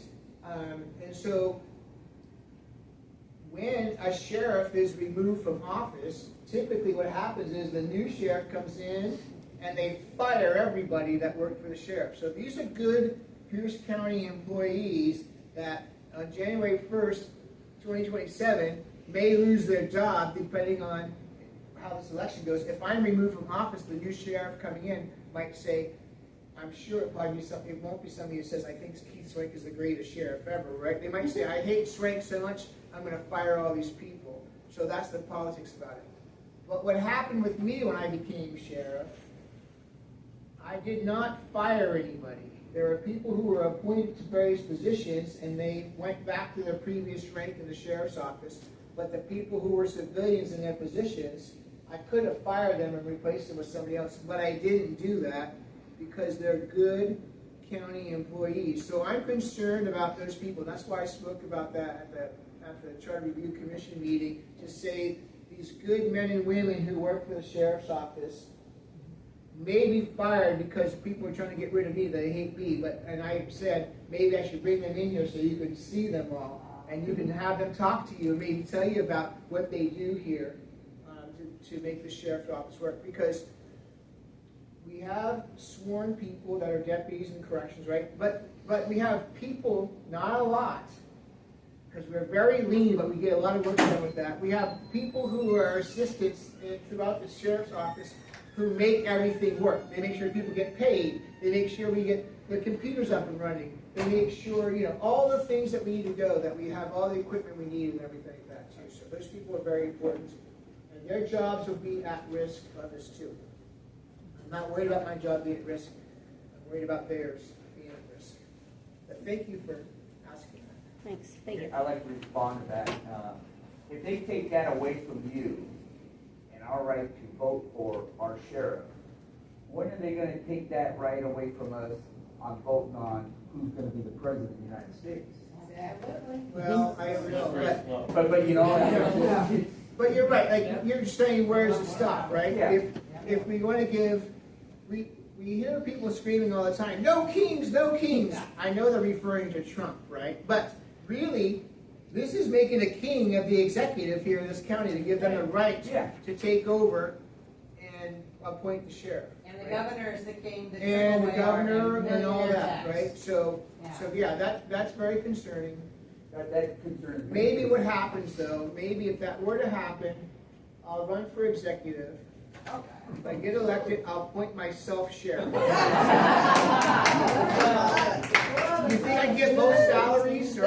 And so when a sheriff is removed from office, typically what happens is the new sheriff comes in and they fire everybody that worked for the sheriff. So these are good Pierce County employees that on January 1st, 2027 may lose their job depending on how this election goes. If I'm removed from office, the new sheriff coming in might say, I'm sure it won't be somebody who says, I think Keith Swank is the greatest sheriff ever, right? They might say, I hate Swank so much, I'm going to fire all these people. So that's the politics about it. But what happened with me when I became sheriff, I did not fire anybody. There were people who were appointed to various positions and they went back to their previous rank in the sheriff's office. But the people who were civilians in their positions, I could have fired them and replaced them with somebody else. But I didn't do that because they're good county employees. So I'm concerned about those people. That's why I spoke about that at the Charter Review Commission meeting, to say these good men and women who work for the sheriff's office may be fired because people are trying to get rid of me, they hate me. And I said, maybe I should bring them in here so you can see them all. And you can have them talk to you and maybe tell you about what they do here to make the sheriff's office work. Because we have sworn people that are deputies in corrections, right? But we have people, not a lot, because we're very lean, but we get a lot of work done with that. We have people who are assistants throughout the sheriff's office who make everything work. They make sure people get paid. They make sure we get the computers up and running. They make sure, all the things that we need to go, that we have all the equipment we need and everything like that too. So those people are very important. And their jobs will be at risk on this too. I'm not worried about my job being at risk. I'm worried about theirs being at risk. But thank you for asking that. Thanks. Thank you. I'd like to respond to that. If they take that away from you and our right to vote for our sheriff, when are they going to take that right away from us on voting on who's going to be the president of the United States? Well, I don't know. But But you're right. Like you're saying, where does it stop, right? Yeah. If we want to give, we hear people screaming all the time, no kings, no kings. I know they're referring to Trump, right? But really, this is making a king of the executive here in this county to give them the right to take over and appoint the sheriff. And the governor is the king. And the governor and all that, right? So that's very concerning. That concerns me. Maybe what happens though, maybe if that were to happen, I'll run for executive. If I get elected, I'll appoint myself sheriff. You think I get low salaries or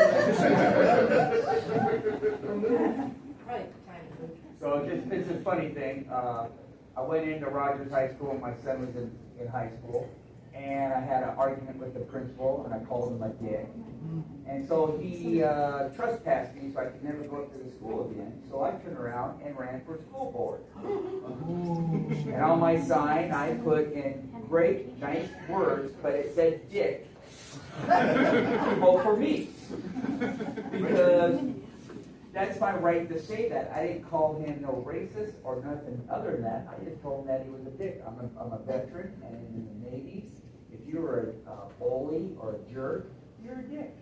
So it's a funny thing. I went into Rogers High School when my son was in high school, and I had an argument with the principal, and I called him a dick. And so he trespassed me, so I could never go up to the school again. So I turned around and ran for school board. And on my sign, I put in great, nice words, but it said dick. Vote for me. Because that's my right to say that. I didn't call him no racist or nothing other than that. I just told him that he was a dick. I'm a veteran, and in the Navy, if you were a bully or a jerk, you're a dick.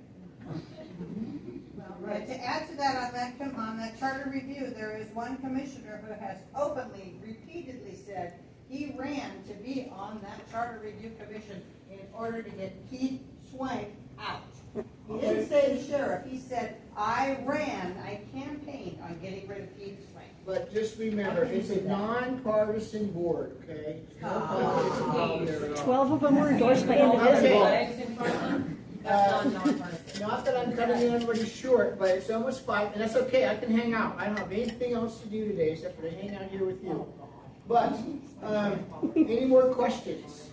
Well, to add to that, on that charter review, there is one commissioner who has openly, repeatedly said he ran to be on that charter review commission in order to get Keith Swank out. He didn't say the sheriff, he said, I campaigned on getting rid of Keith Swank. But just remember, it's a nonpartisan board, okay? No politics involved there at all. 12 of them were endorsed by individuals. Not that I'm cutting anybody short, but it's almost 5, and that's okay, I can hang out. I don't have anything else to do today except for to hang out here with you. But, any more questions?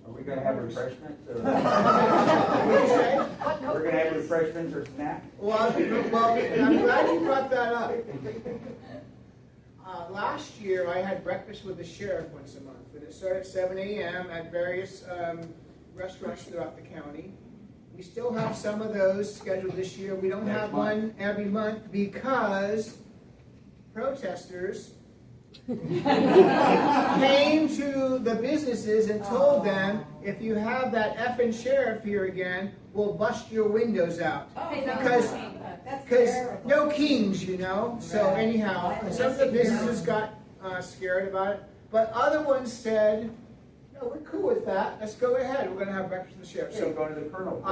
Are we gonna have refreshments or? What'd you say? We're gonna have refreshments or snacks? Well, I'm glad you brought that up. Last year, I had breakfast with the sheriff once a month, and it started at 7 a.m. at various restaurants throughout the county. We still have some of those scheduled this year. We don't have one every month because protesters came to the businesses and told them, if you have that effing sheriff here again, we'll bust your windows out. Because no kings, you know. So anyhow, some of the businesses got scared about it. But other ones said, no, we're cool with that. Let's go ahead. We're going to have breakfast with the sheriff. So go to the Colonel.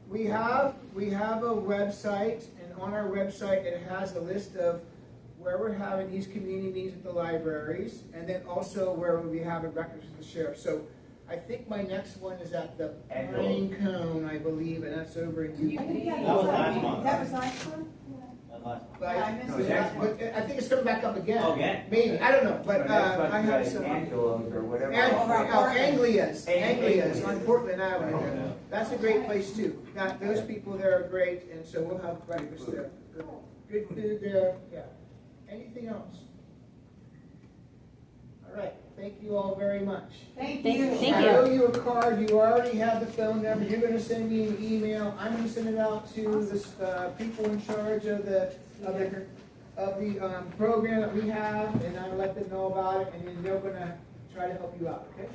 We have a website, and on our website it has a list of where we're having these community meetings at the libraries, and then also where we'll be having breakfast with the sheriff. So I think my next one is at the Pine Cone, I believe, and that's over in Utah. That was last month. That was last month? I think it's coming back up again. Okay. Maybe, I don't know, but I have some. Angelo's or whatever. Anglia's on Portland Avenue. That's a great place too. Those people there are great, and so we'll have breakfast there. Good food there, yeah. Anything else? All right, thank you all very much. Thank you. I owe you a card, you already have the phone number, you're gonna send me an email, I'm gonna send it out to the people in charge of the program that we have, and I'll let them know about it, and then they're gonna try to help you out, okay?